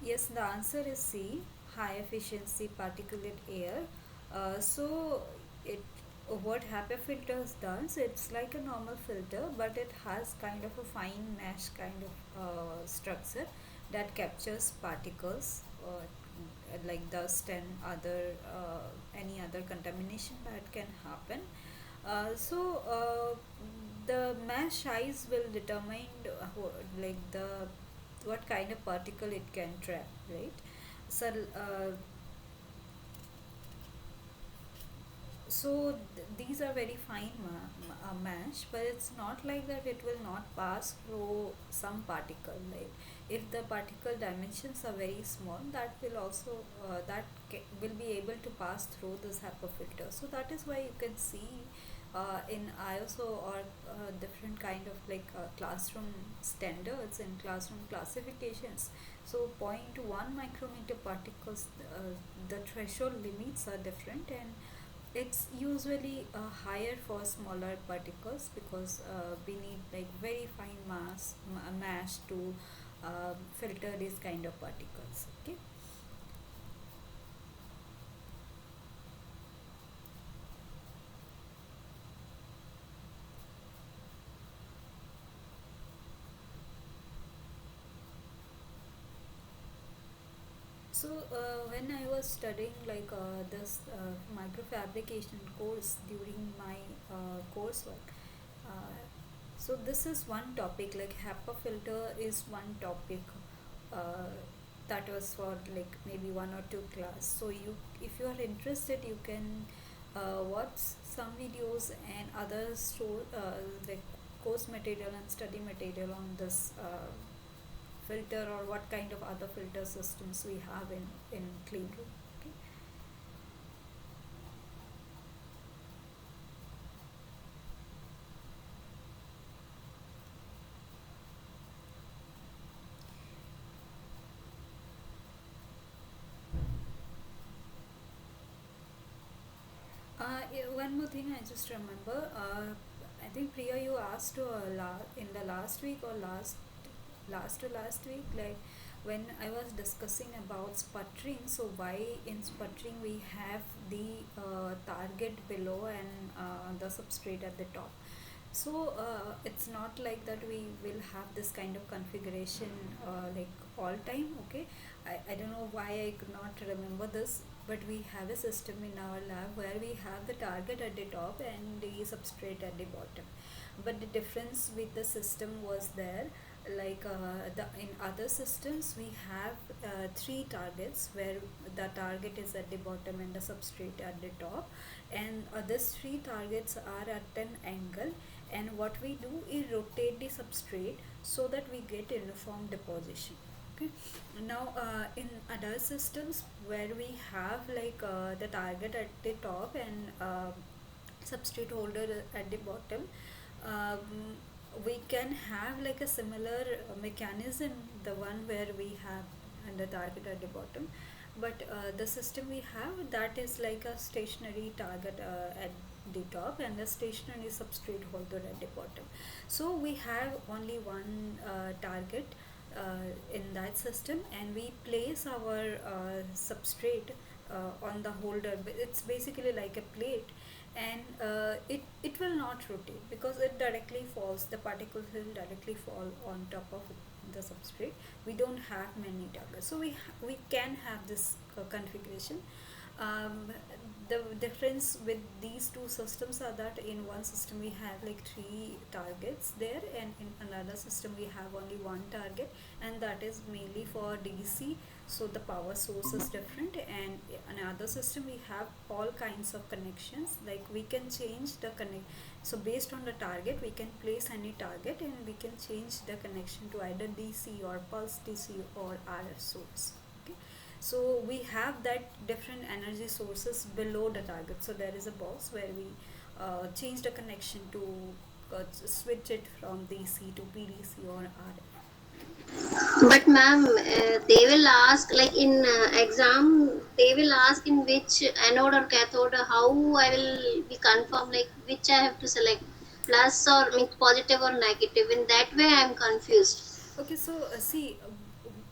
Yes, the answer is C, high efficiency particulate air. So it what HEPA filters does, it's like a normal filter, but it has kind of a fine mesh kind of structure that captures particles like dust and other any other contamination that can happen. So the mesh size will determine like the what kind of particle it can trap, right? So these are very fine mesh, but it's not like that it will not pass through some particle. Like if the particle dimensions are very small, that will also will be able to pass through this HEPA filter. So that is why you can see in ISO or different kind of like classroom standards and classroom classifications. So zero point 0.1 micrometer particles, the threshold limits are different, and it's usually higher for smaller particles because we need like very fine mass to filter these kind of particles. Okay. So when I was studying like this microfabrication course during my coursework, uh, so this is one topic. Like HEPA filter is one topic uh, that was for like maybe one or two class. So you, if you are interested, you can watch some videos and other like course material and study material on this filter or what kind of other filter systems we have in clean room. Okay. Yeah, one more thing I just remember. I think Priya, you asked in the last week or last to last week, like when I was discussing about sputtering. So why in sputtering we have the target below and the substrate at the top. So it's not like that we will have this kind of configuration like all time. Okay, I don't know why I could not remember this, but we have a system in our lab where we have the target at the top and the substrate at the bottom. But the difference with the system was there, like the in other systems we have three targets where the target is at the bottom and the substrate at the top, and these three targets are at an angle, and what we do is rotate the substrate so that we get uniform deposition. Okay. Now in other systems where we have like the target at the top and substrate holder at the bottom, um, we can have like a similar mechanism, the one where we have and the target at the bottom, but the system we have, that is like a stationary target at the top and a stationary substrate holder at the bottom. So we have only one target in that system, and we place our substrate on the holder. It's basically like a plate, and it will not rotate because it directly falls, the particles will directly fall on top of the substrate. We don't have many targets, so we can have this configuration. um, the difference with these two systems are that in one system we have like three targets there, and in another system we have only one target, and that is mainly for DC, so the power source is different. And in another system we have all kinds of connections, like we can change the connect, so based on the target we can place any target and we can change the connection to either DC or pulse DC or RF source. Okay. So we have that different energy sources below the target. So there is a box where we change the connection to switch it from DC to PDC or RF. But ma'am, they will ask like in exam, they will ask in which anode or cathode. How I will be confirm like which I have to select, plus or means positive or negative. In that way, I am confused. Okay, so see,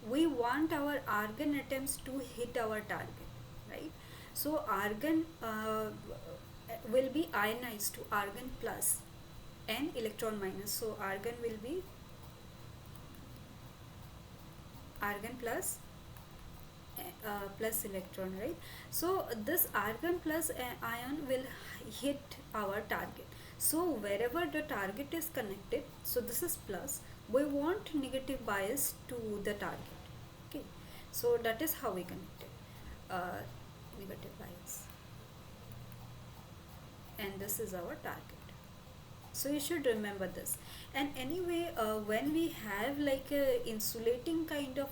we want our argon atoms to hit our target, right? So argon will be ionized to argon plus and electron minus. So argon will be argon plus plus electron, right? So this argon plus ion will hit our target. So wherever the target is connected, so this is plus, we want negative bias to the target. Okay, so that is how we connect it, negative bias, and this is our target. So you should remember this. And anyway, when we have like a insulating kind of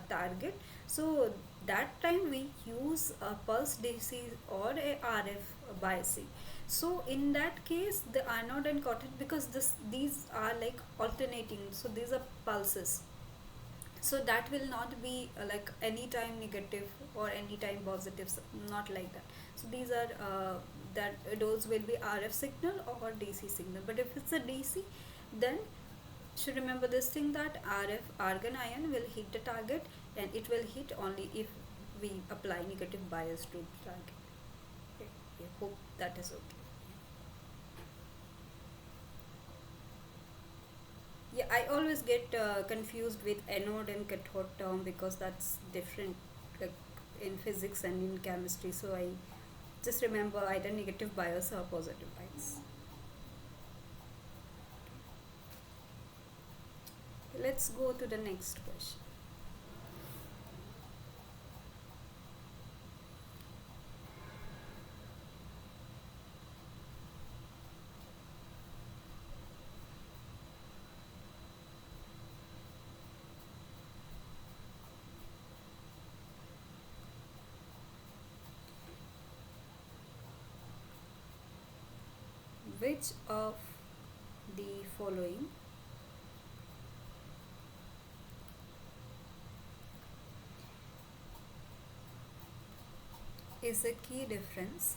target, so that time we use a pulse DC or a RF biasing. So in that case, the anode and cathode, because these are like alternating, so these are pulses, so that will not be like anytime negative or anytime positive, not like that. So these are that those will be RF signal or DC signal. But if it's a DC, then should remember this thing, that RF argon ion will hit the target, and it will hit only if we apply negative bias to the target. Okay, I hope that is okay. Yeah, I always get confused with anode and cathode term, because that's different, like in physics and in chemistry. So I just remember either negative bias or positive bias. Let's go to the next question. Which of the following is the key difference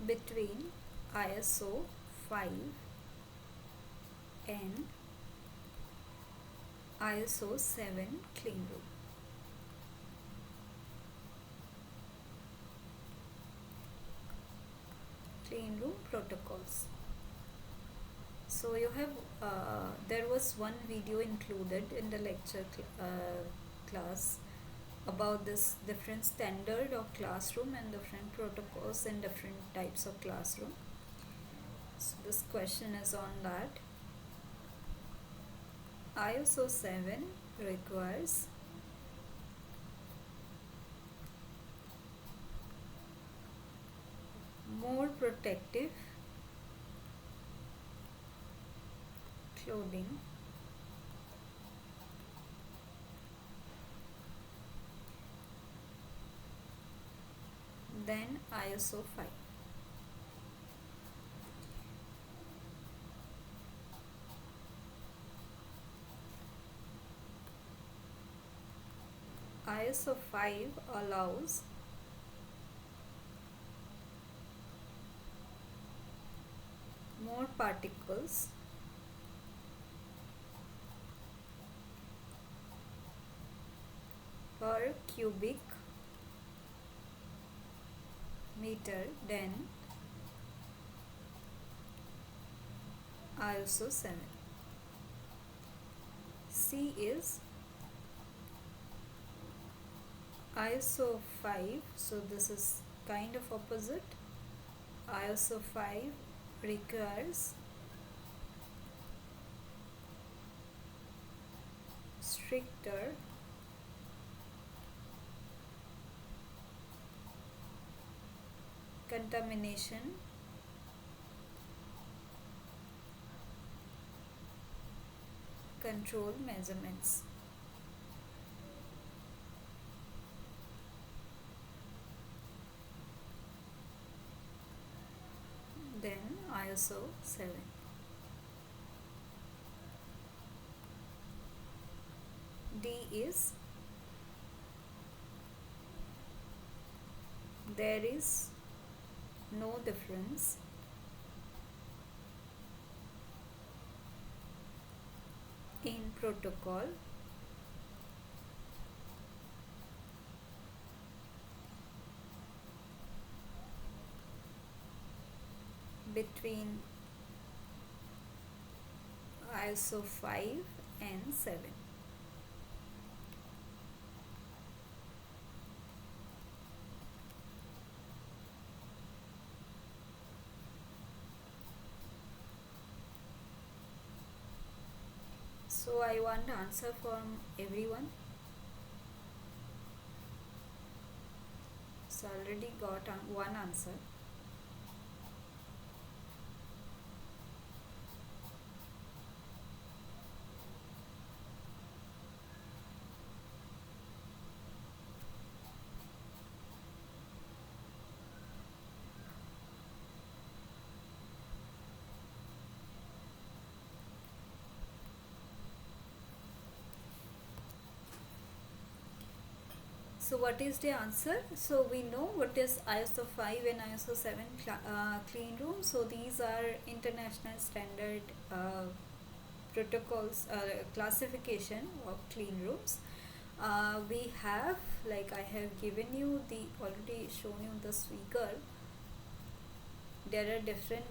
between ISO 5 and ISO 7 clean room? Clean room protocols. So you have there was one video included in the lecture class about this different standard of classroom and different protocols and different types of classroom. So this question is on that. ISO 7 requires more protective clothing than ISO 5. ISO 5 allows more particles per cubic meter than ISO 7. C is ISO 5, so this is kind of opposite. ISO 5 requires stricter contamination control measurements. Then ISO 7. D is there is no difference in protocol between ISO 5 and 7. So I want answer from everyone. So already got one answer. So what is the answer? So we know what is ISO 5 and ISO 7 clean room. So these are international standard protocols, classification of clean rooms. We have, like I have given you the already shown you the speaker. There are different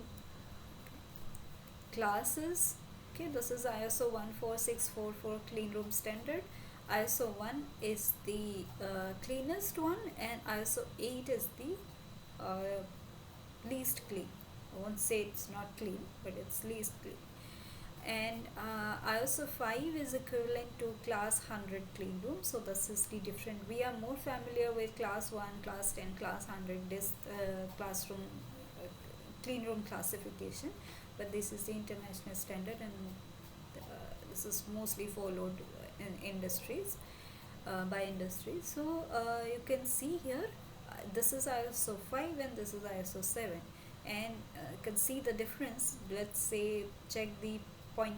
classes. Okay, this is ISO 14644 clean room standard. ISO 1 is the cleanest one, and ISO 8 is the uh, least clean. I won't say it's not clean, but it's least clean. And ISO 5 is equivalent to class 100 clean room. So this is the different. We are more familiar with class 1, class 10, class 100, this classroom clean room classification, but this is the international standard, and this is mostly followed in industries, by industries. So you can see here, this is ISO 5 and this is ISO 7, and you can see the difference. Let's say check the point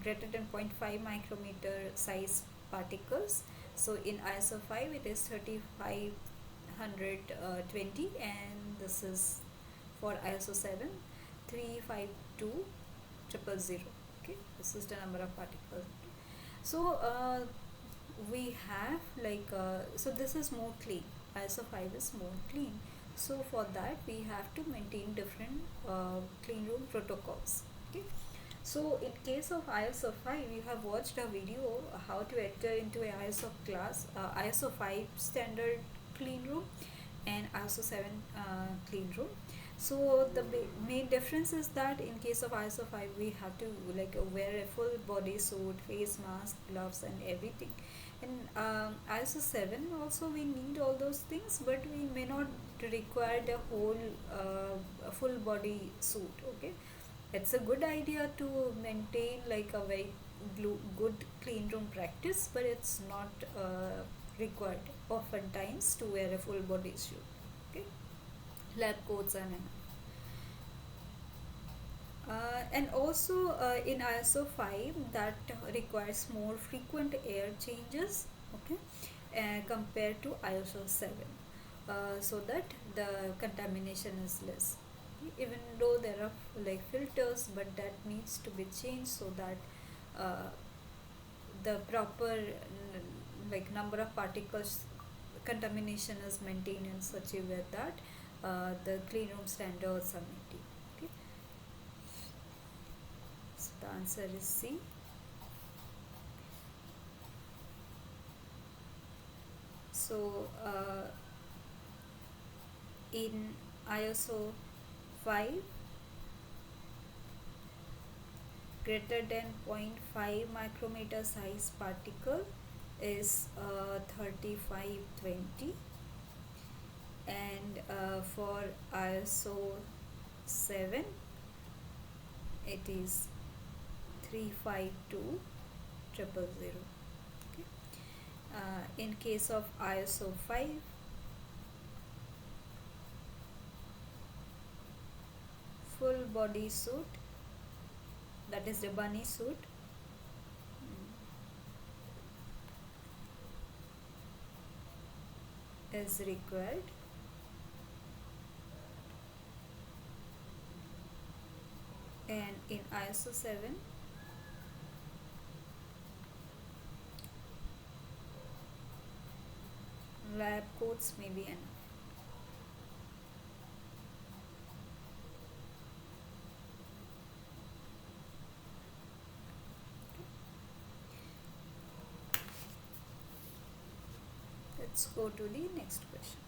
greater than 0.5 micrometer size particles. So in ISO 5 it is 3520, and this is for ISO 7 352000. Okay, this is the number of particles. So we have like so this is more clean. ISO 5 is more clean. So for that we have to maintain different clean room protocols. Okay, so in case of ISO 5, you have watched a video how to enter into a ISO class, ISO 5 standard clean room and ISO 7 clean room. So the main difference is that in case of ISO 5 we have to like wear a full body suit, face mask, gloves and everything. In ISO 7 also we need all those things, but we may not require the whole full body suit. Okay, it's a good idea to maintain like a very good clean room practice, but it's not required oftentimes to wear a full body suit. Okay, lab coats are enough. And also in ISO 5 that requires more frequent air changes, okay, compared to ISO 7, so that the contamination is less. Even though there are like filters, but that needs to be changed so that uh, the proper like number of particles contamination is maintained in such a way that the clean room standards are maintained. Okay, so the answer is C. So in ISO 5, greater than 0.5 micrometer size particle is 3520, and for ISO 7 it is 352 triple zero. Okay. In case of ISO 5, full body suit, that is the bunny suit, is required. And in ISO 7, lab coats may be enough. Let's go to the next question.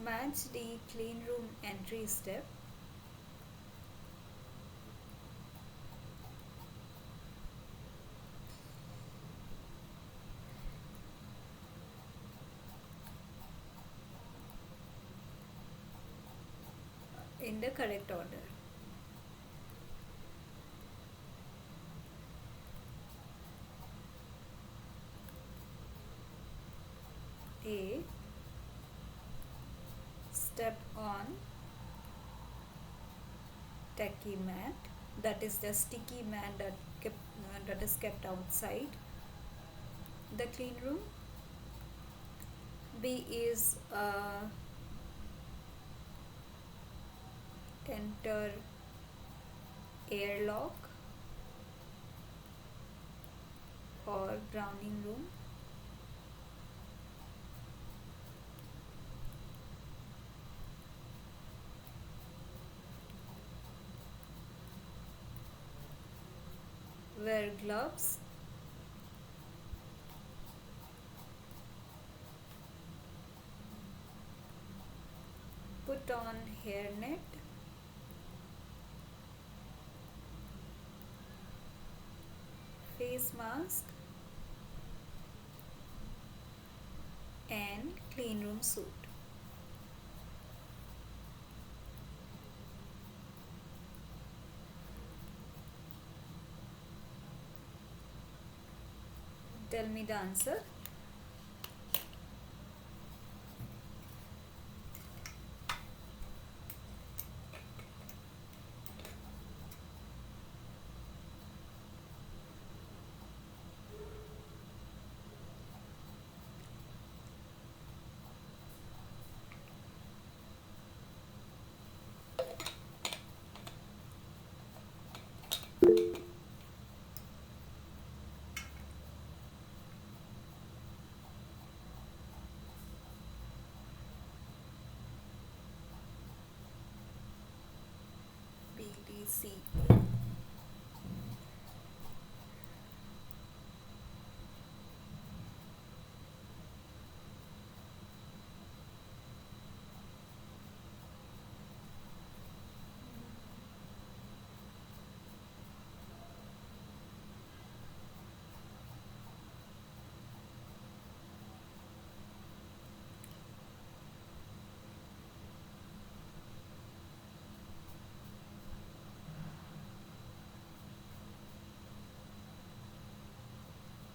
Match the clean room entry step in the correct order. A. Step on tacky mat, that is the sticky mat that is kept outside the clean room. B is enter airlock or browning room. Wear gloves. Put on hairnet. Face mask and clean room suit. Tell me the answer. B, D, C.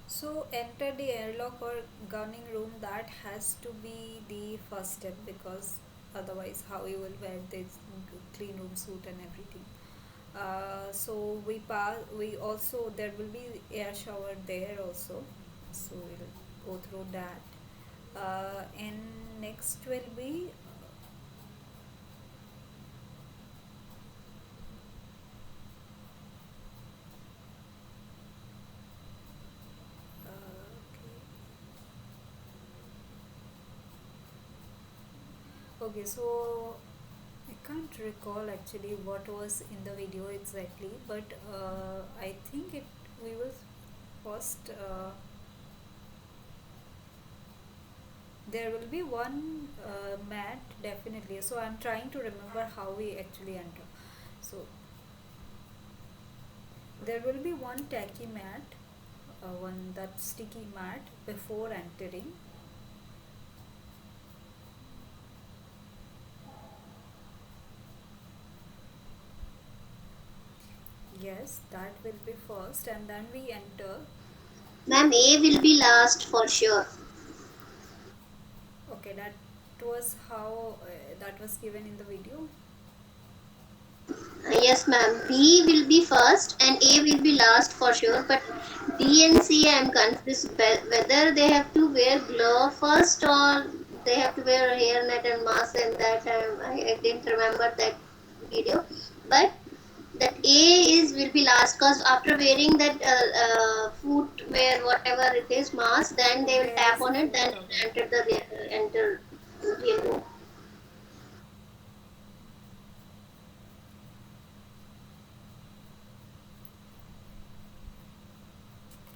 So enter the airlock or gunning room, that has to be the first step, because otherwise how you will wear this clean room suit and everything. So we also, there will be air shower there also, so we'll go through that. And next will be okay, so I can't recall actually what was in the video exactly, but I think it we will first there will be one mat definitely. So I'm trying to remember how we actually enter. So there will be one tacky mat, one that sticky mat before entering. Yes, that will be first, and then we enter. Ma'am, A will be last for sure. Okay, that was how that was given in the video. Yes, ma'am. B will be first and A will be last for sure. But B and C, I am confused whether they have to wear glove first or they have to wear a hairnet and mask. And that I didn't remember that video. But that A is will be last because after wearing that footwear, whatever it is, mask, then they will There tap is a on it. foot Then cover. enter the enter real room.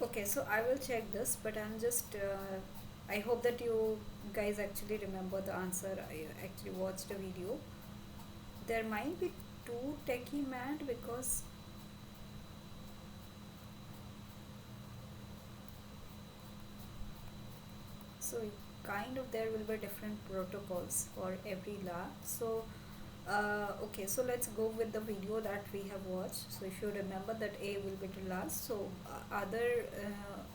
Okay, so I will check this, but I'm just. I hope that you guys actually remember the answer. I actually watched the video. There might be two techie mat because so kind of there will be different protocols for every lab. So okay, so let's go with the video that we have watched. So if you remember that A will be the last, so other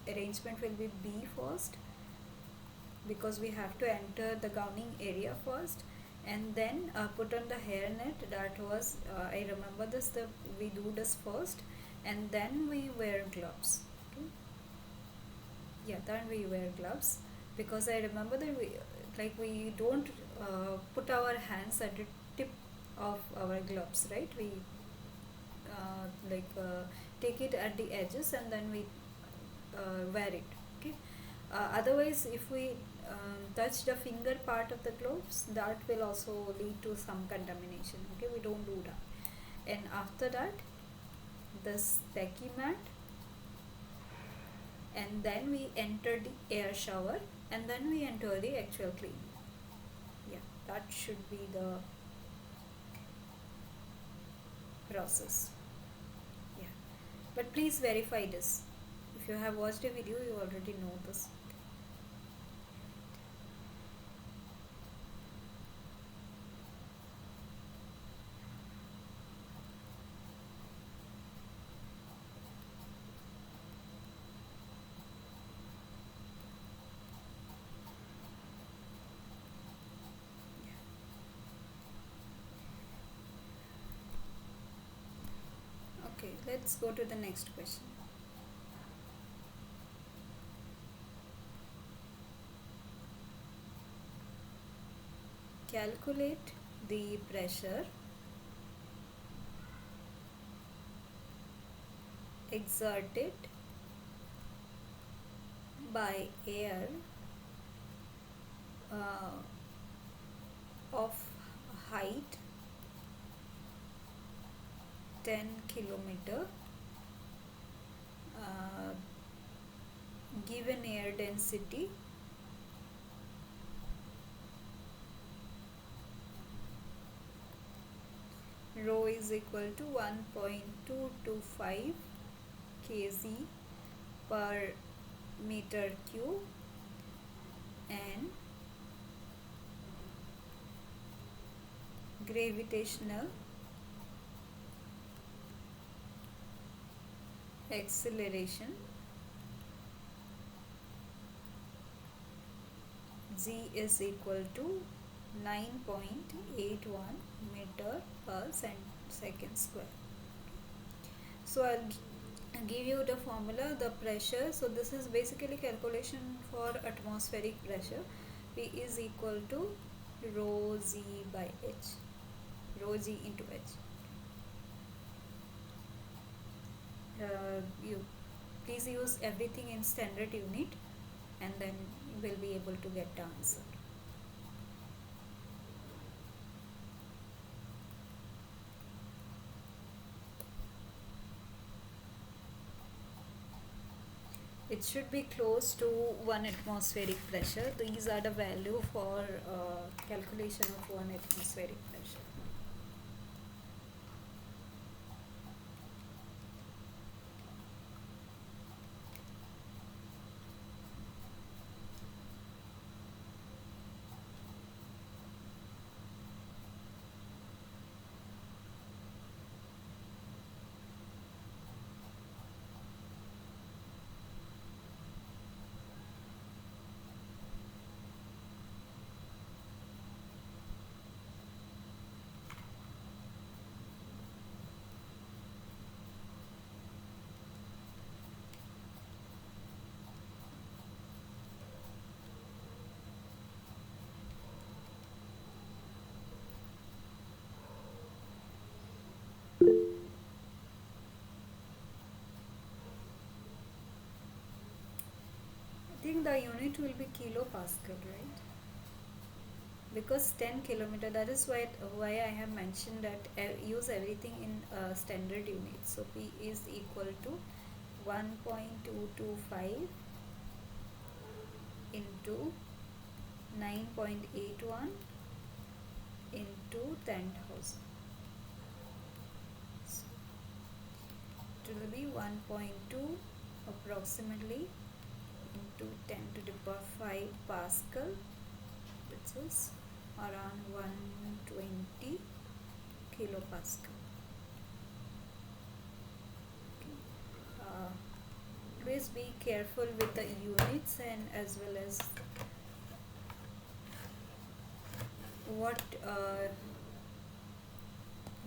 arrangement will be B first, because we have to enter the gowning area first, and then put on the hairnet. That was I remember this, the we do this first, and then we wear gloves. Okay, yeah, then we wear gloves, because I remember that we don't put our hands at the tip of our gloves, right? We take it at the edges, and then we wear it. Okay, otherwise if we touch the finger part of the gloves, that will also lead to some contamination. Okay, we don't do that. And after that, this tacky mat, and then we enter the air shower, and then we enter the actual cleaning. Yeah, that should be the process. Yeah, but please verify this. If you have watched a video, you already know this. Okay, let's go to the next question. Calculate the pressure exerted by air uh, of height 10 kilometer, uh, given air density rho is equal to 1.225 kg per meter cube, and gravitational acceleration g is equal to 9.81 meter per second square. So I'll give you the formula, the pressure. So this is basically calculation for atmospheric pressure. P is equal to rho z by h, rho g into h. You please use everything in standard unit, and then you will be able to get the answer. It should be close to 1 atmospheric pressure. These are the value for calculation of 1 atmospheric pressure. I think the unit will be kilopascal, right? Because 10 kilometer, that is why I have mentioned that use everything in standard units. So P is equal to 1.225 into 9.81 into 10,000. So it will be 1.2 approximately into 10 to the power 5 Pascal, which is around 120 kilopascal. Uh, Please be careful with the units and as well as what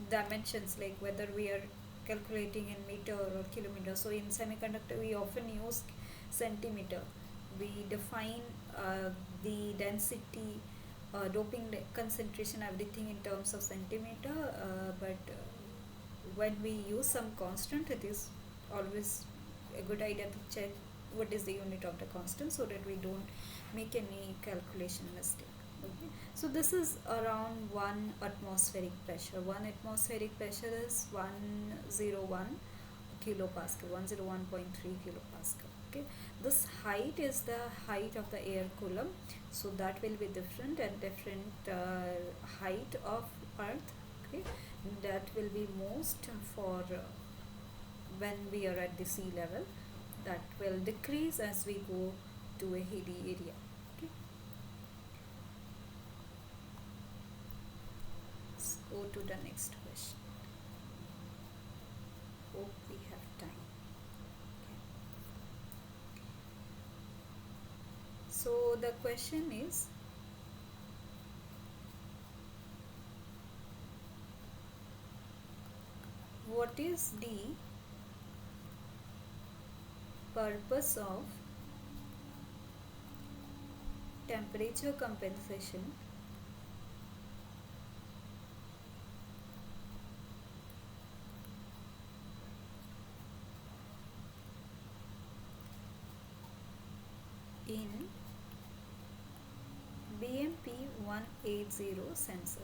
dimensions, like whether we are calculating in meter or kilometer. So in semiconductor we often use centimeter. We define the density, doping concentration, everything in terms of centimeter, but when we use some constant, it is always a good idea to check what is the unit of the constant so that we don't make any calculation mistake. Okay, so this is around 1 atmospheric pressure. 1 atmospheric pressure is 101 kilopascal, 101.3 kilopascal. Okay, this height is the height of the air column, so that will be different at different height of earth. Okay, that will be most for when we are at the sea level. That will decrease as we go to a hilly area. Okay, let's go to the next question. Hope we have time. Okay. So the question is, what is the purpose of temperature compensation in BMP 180 sensor?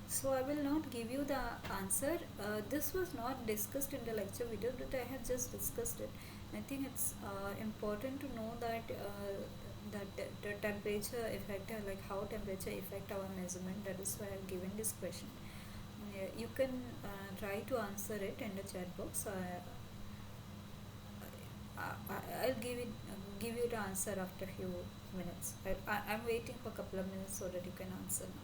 So I will not give you the answer. This was not discussed in the lecture video, but I have just discussed it. I think it's important to know that the temperature effect, like how temperature affect our measurement. That is why I've given this question. You can try to answer it in the chat box. I'll give you the answer after a few minutes. I'm waiting for a couple of minutes so that you can answer now.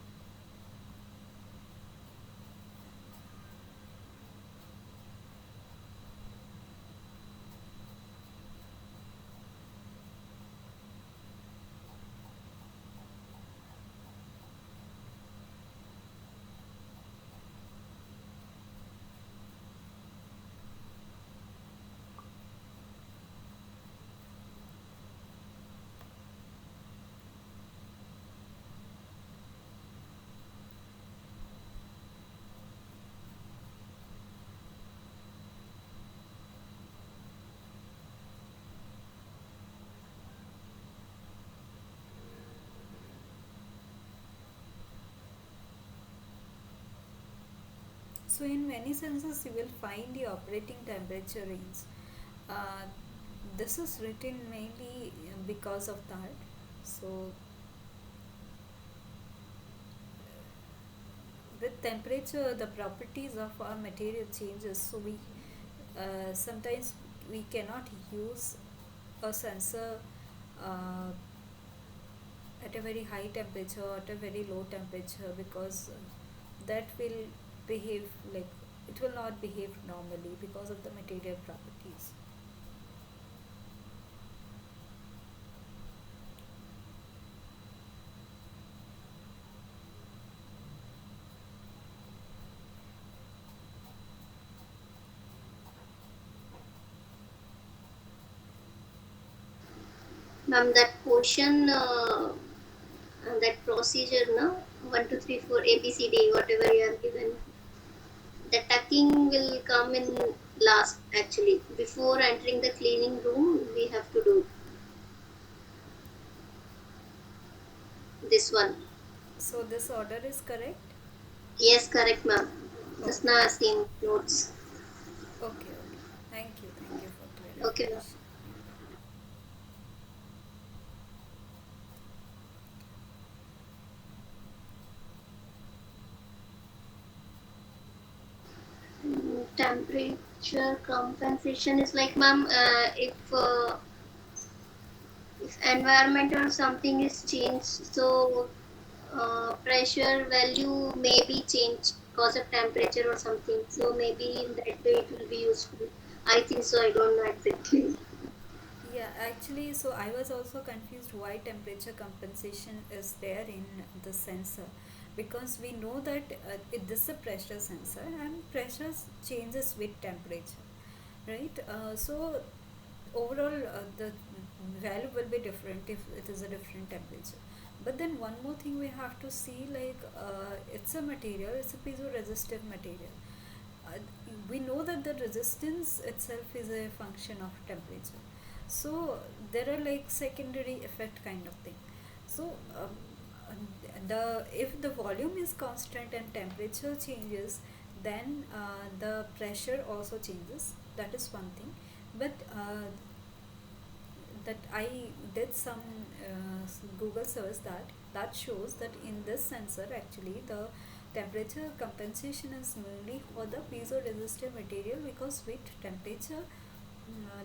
So in many senses, you will find the operating temperature range. Uh, this is written mainly because of that. So with temperature, the properties of our material changes. So we sometimes we cannot use a sensor uh, at a very high temperature or at a very low temperature, because that will behave like it will not behave normally because of the material properties. Ma'am, that portion, that procedure, no, 1, 2, 3, 4, ABCD, whatever you have given. The tucking will come in last actually. Before entering the cleaning room, we have to do this one. So this order is correct? Yes, correct, ma'am. Just Okay. now same notes. Okay, okay. Thank you for Okay, ma'am. clarification. Yeah. Temperature compensation is like, ma'am, if environment or something is changed, so pressure value may be changed because of temperature or something. So maybe in that way it will be useful. I think so. I don't know exactly. Yeah, actually, so I was also confused why temperature compensation is there in the sensor, because we know that this is a pressure sensor and pressure changes with temperature, right? So overall, the value will be different if it is a different temperature. But then one more thing we have to see, like it's a material, it's a piezoresistive material. uh, we know that the resistance itself is a function of temperature, so there are like secondary effect kind of thing. So the if the volume is constant and temperature changes, then the pressure also changes. That is one thing. But that I did some Google search, that shows that in this sensor actually the temperature compensation is mainly for the piezoresistive material, because with temperature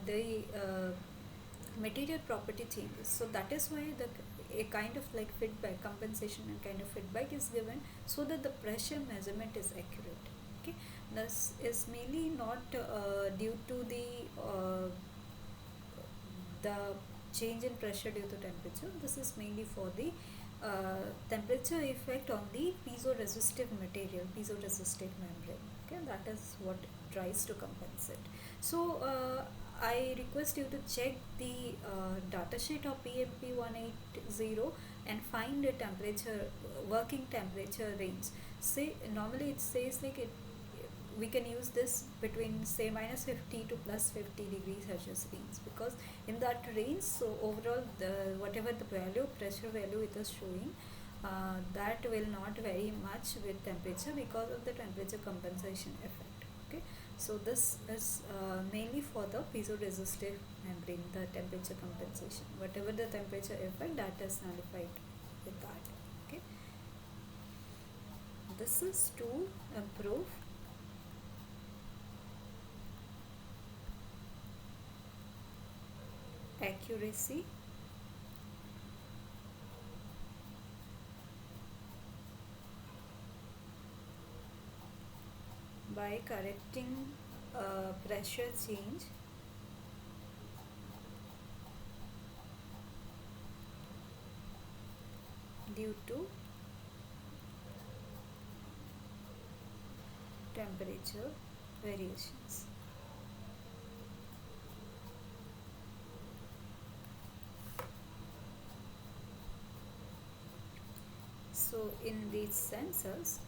the material property changes. So that is why the a kind of like feedback compensation and kind of feedback is given, so that the pressure measurement is accurate. Okay, this is mainly not due to the change in pressure due to temperature. This is mainly for the temperature effect on the piezoresistive material, piezoresistive membrane. Okay, that is what tries to compensate. So I request you to check the data sheet of PMP 180 and find a temperature, working temperature range. Say normally it says like it, we can use this between say -50 to +50 degrees Celsius range, because in that range, so overall the whatever the value, pressure value it is showing, that will not vary much with temperature because of the temperature compensation effect. Okay, so this is mainly for the piezoresistive membrane, the temperature compensation, whatever the temperature effect, that is nullified with that. Okay, this is to improve accuracy by correcting pressure change due to temperature variations. So in these sensors,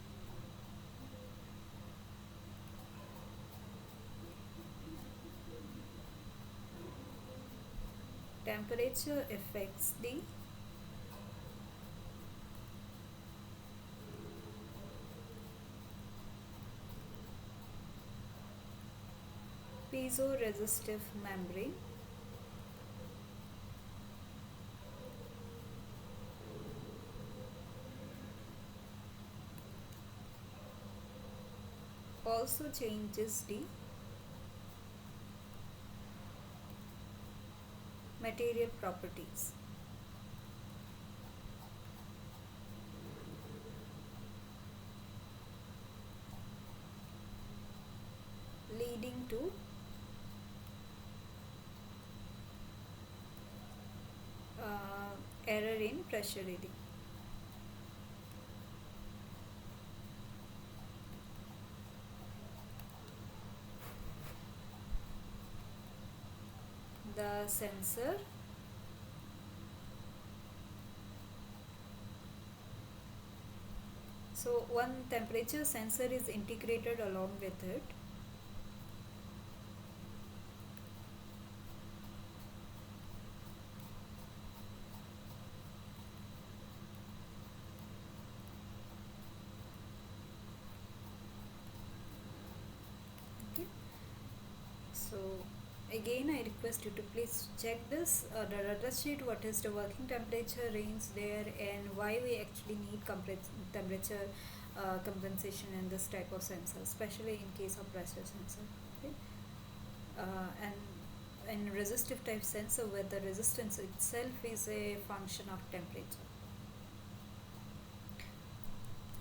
temperature affects the piezoresistive membrane, also changes the material properties, leading to error in pressure reading. The sensor So one temperature sensor is integrated along with it. Okay. So again I request you to please check this the data sheet, what is the working temperature range there and why we actually need temperature compensation in this type of sensor, especially in case of pressure sensor. Okay. And in resistive type sensor where the resistance itself is a function of temperature.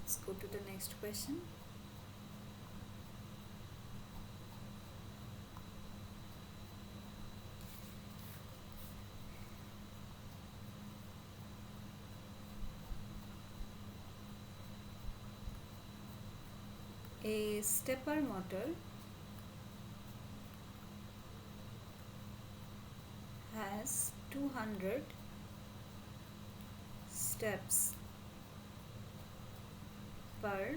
Let's go to the next question. A stepper motor has 200 steps per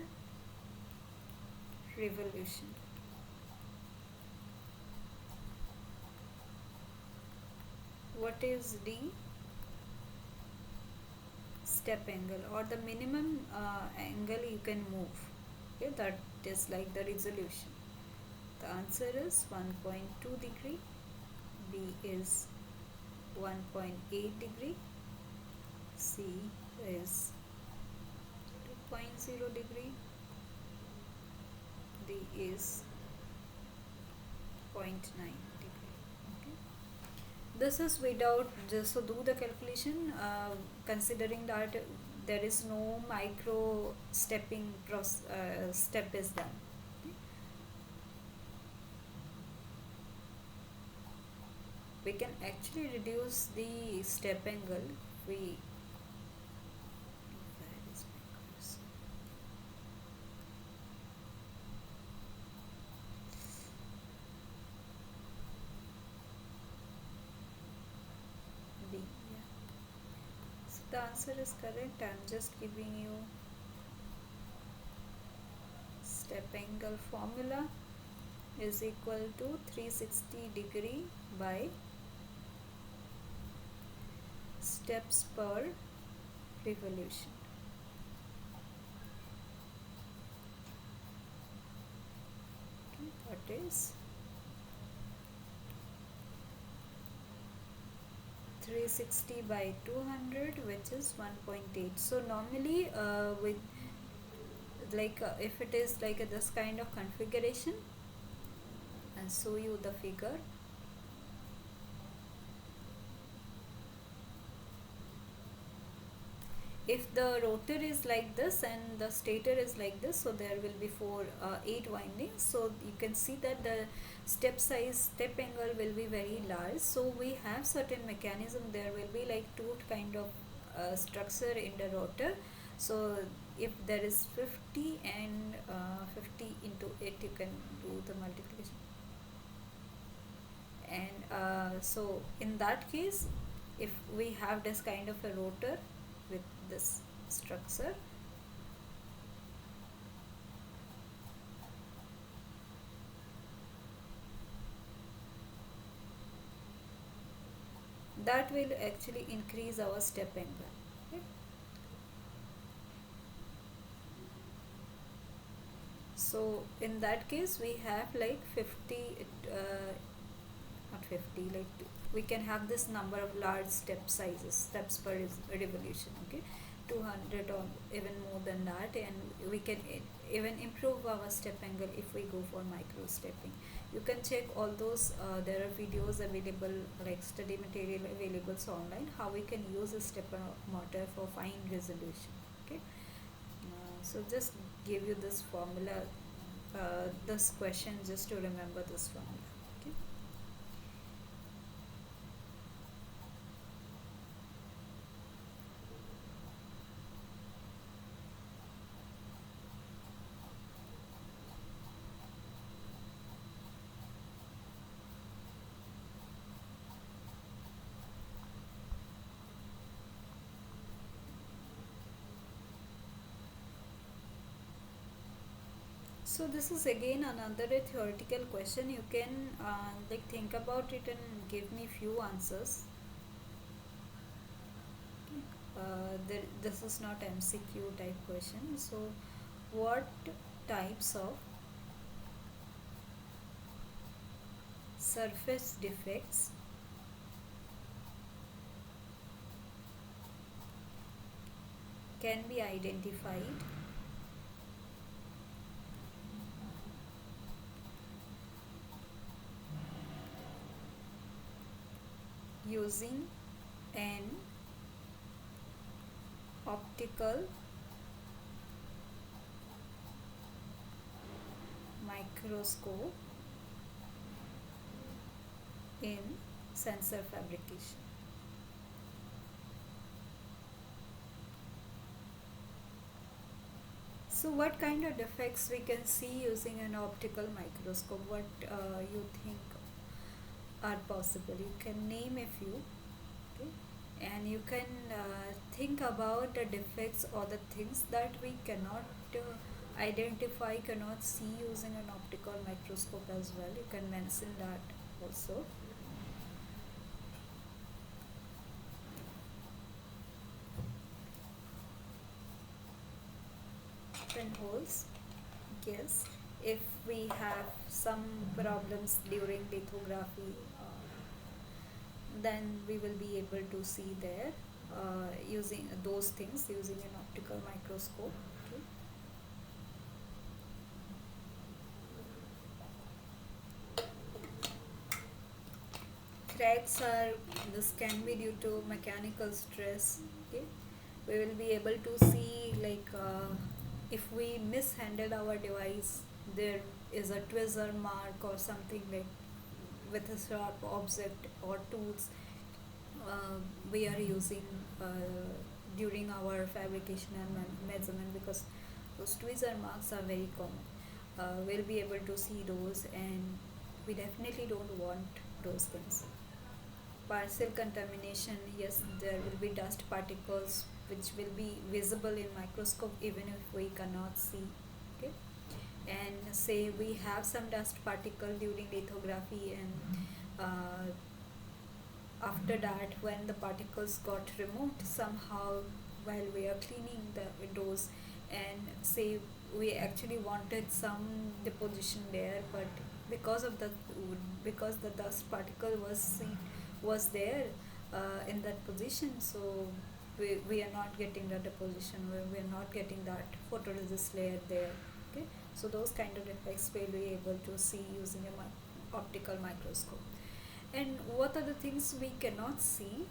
revolution. What is the step angle or the minimum angle you can move? Okay, that is like the resolution. The answer is 1.2 degree, B is 1.8 degree, C is 2.0 degree, D is zero point 0.9 degree. Okay. This is without, just so do the calculation, considering that there is no micro stepping step is done. Okay. We can actually reduce the step angle. We B, yeah. So the answer is correct. I'm just giving you step angle formula is equal to 360 degree by steps per revolution. Okay, that is 360 by 200, which is 1.8. So normally with like if it is like this kind of configuration, and show you the figure. If the rotor is like this and the stator is like this, so there will be 8 windings, so you can see that the step angle will be very large. So we have certain mechanism, there will be like two kind of structure in the rotor. So if there is 50 and 50 into 8, you can do the multiplication. And so in that case, if we have this kind of a rotor with this structure, that will actually increase our step angle. Okay. So in that case we have like 50 not 50, like we can have this number of large step sizes, steps per revolution. Okay, 200 or even more than that, and we can even improve our step angle if we go for micro stepping. You can check all those, there are videos available, like study material available online, how we can use a stepper motor for fine resolution. Okay. So just give you this formula, this question, just to remember this formula. Okay. So this is again another a theoretical question. You can like think about it and give me few answers. This is not MCQ type question. So what types of surface defects can be identified using an optical microscope in sensor fabrication? So what kind of defects we can see using an optical microscope? What you think are possible? You can name a few, okay? And you can think about the defects or the things that we cannot identify, cannot see using an optical microscope as well. You can mention that also. Pinholes, yes. If we have some problems during lithography, then we will be able to see there using those things using an optical microscope. Okay. Cracks are, this can be due to mechanical stress. Okay, we will be able to see like if we mishandle our device, there is a tweezer mark or something like with a sharp object or tools uh, we are using during our fabrication and measurement, because those tweezer marks are very common. We'll be able to see those, and we definitely don't want those things. Partial contamination, yes, there will be dust particles which will be visible in microscope even if we cannot see. Okay, and say we have some dust particle during lithography, and after that when the particles got removed somehow while we are cleaning the windows, and say we actually wanted some deposition there, but because of the because the dust particle was there in that position, so we are not getting the deposition, we are not getting that photoresist layer there. Okay, so those kind of effects we'll be able to see using a optical microscope. And what are the things we cannot see?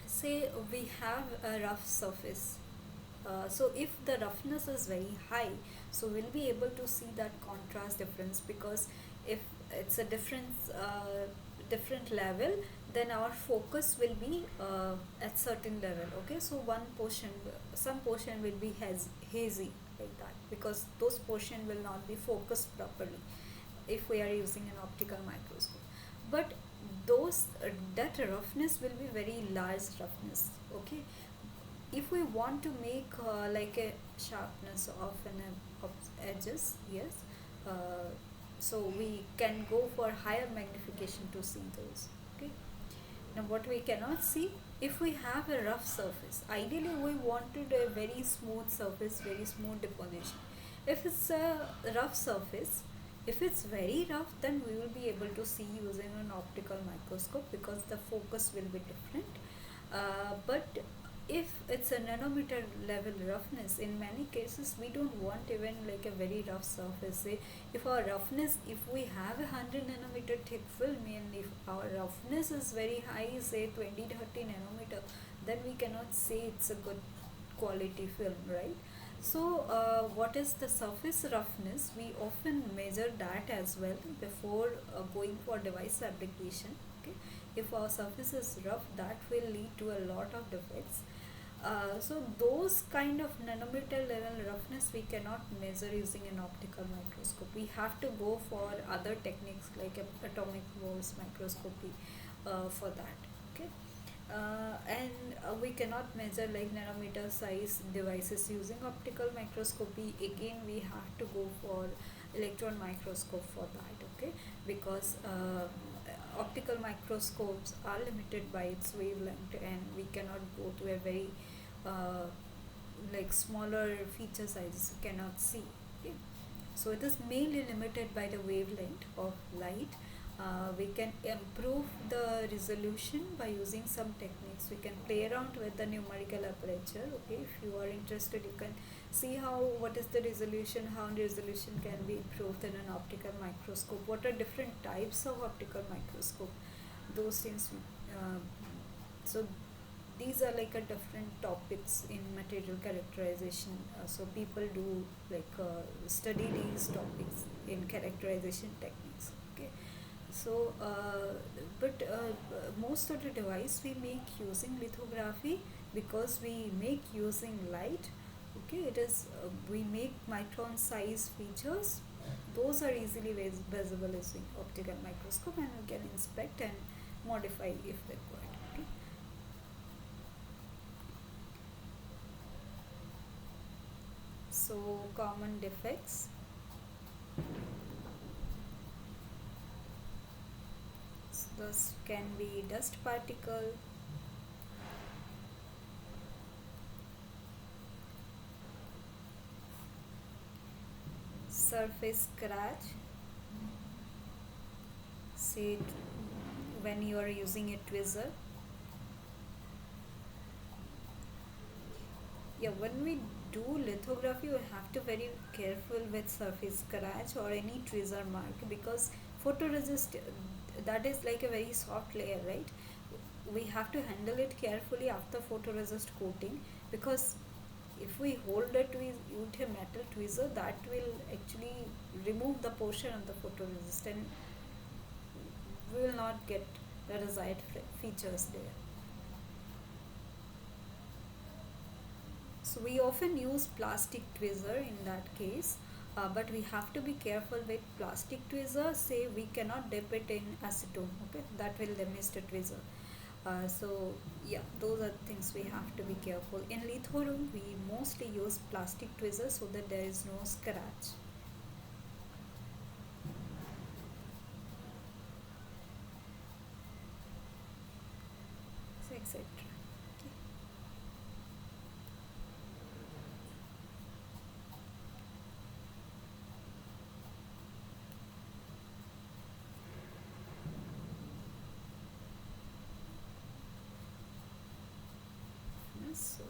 Say we have a rough surface. So if the roughness is very high, so we'll be able to see that contrast difference, because if it's a different level, then our focus will be at certain level. Okay, so one portion, some portion will be hazy like that, because those portion will not be focused properly if we are using an optical microscope. But those that roughness will be very large roughness. Okay, if we want to make like a sharpness of an of edges, yes, uh, so we can go for higher magnification to see those. Okay, now what we cannot see, if we have a rough surface, ideally we wanted a very smooth surface, very smooth deposition. If it's a rough surface, if it's very rough, then we will be able to see using an optical microscope, because the focus will be different. But if it's a nanometer level roughness, in many cases we don't want even like a very rough surface. Say if our roughness, if we have 100 nanometer thick film, and if our roughness is very high, say 20-30 nanometer, then we cannot say it's a good quality film, right? So what is the surface roughness? We often measure that as well before going for device application. Okay, if our surface is rough, that will lead to a lot of defects. So those kind of nanometer level roughness we cannot measure using an optical microscope. We have to go for other techniques like atomic force microscopy for that. Okay, And we cannot measure like nanometer size devices using optical microscopy. Again, we have to go for electron microscope for that, okay? Because optical microscopes are limited by its wavelength, and we cannot go to a very uh, like smaller feature sizes you cannot see, okay? So it is mainly limited by the wavelength of light. We can improve the resolution by using some techniques. We can play around with the numerical aperture, okay? If you are interested, you can see how what is the resolution, how resolution can be improved in an optical microscope, what are different types of optical microscope, those things. uh, so these are like a different topics in material characterization. So people do like study these topics in characterization techniques, okay? So most of the device we make using lithography, because we make using light, okay? It is we make micron size features, those are easily visible using optical microscope, and we can inspect and modify if required, okay? So common defects, this can be dust particle, surface scratch, say when you are using a tweezer. Yeah, when we do lithography, we have to very careful with surface scratch or any tweezer mark, because photoresist, that is like a very soft layer, right? We have to handle it carefully after photoresist coating, because if we hold it with a metal tweezer, that will actually remove the portion of the photoresist, and we will not get the desired features there. So we often use plastic tweezer in that case, but we have to be careful with plastic tweezer. Say we cannot dip it in acetone, okay? That will damage the tweezer. So yeah, those are things we have to be careful. In litho room, we mostly use plastic tweezer so that there is no scratch. So etc. Okay. Yes, so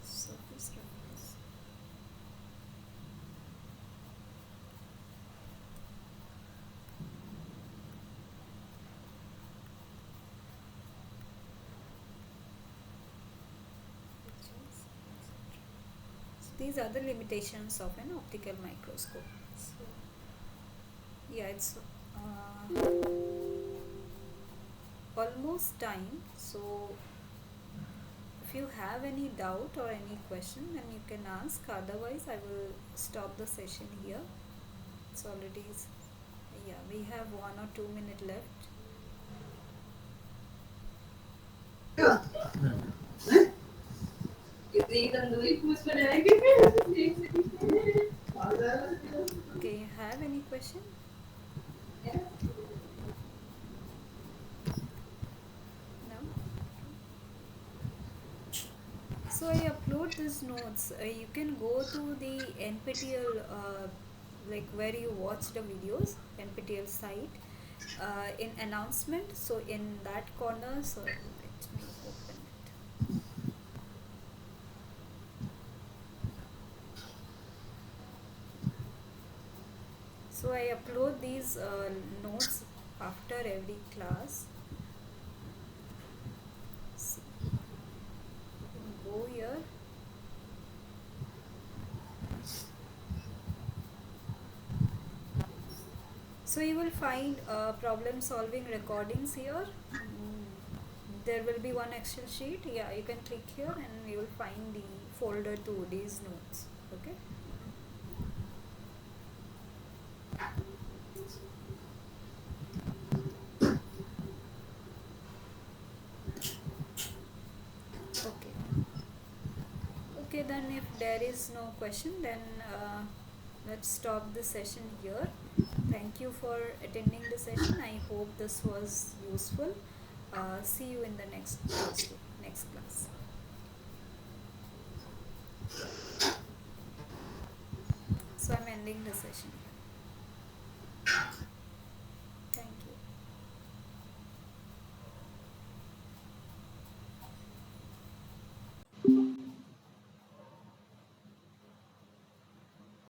surface roughness. Pictures, etc. So these are the limitations of an optical microscope. So yeah, it's almost time. So if you have any doubt or any question, then you can ask. Otherwise, I will stop the session here. It's already, yeah, we have 1 or 2 minutes left. Okay, you have any question? No? So I upload these notes. You can go to the NPTEL, like where you watch the videos, NPTEL site, in announcement. So in that corner, so let me open it. So I upload these notes after every class. See, you can go here. So you will find problem solving recordings here. There will be one Excel sheet. Yeah, you can click here and you will find the folder to these notes. Okay. everyone, if there is no question, then let's stop the session here. Thank you for attending the session. I hope this was useful. See you in the next Thursday, next class. So I'm ending the session here.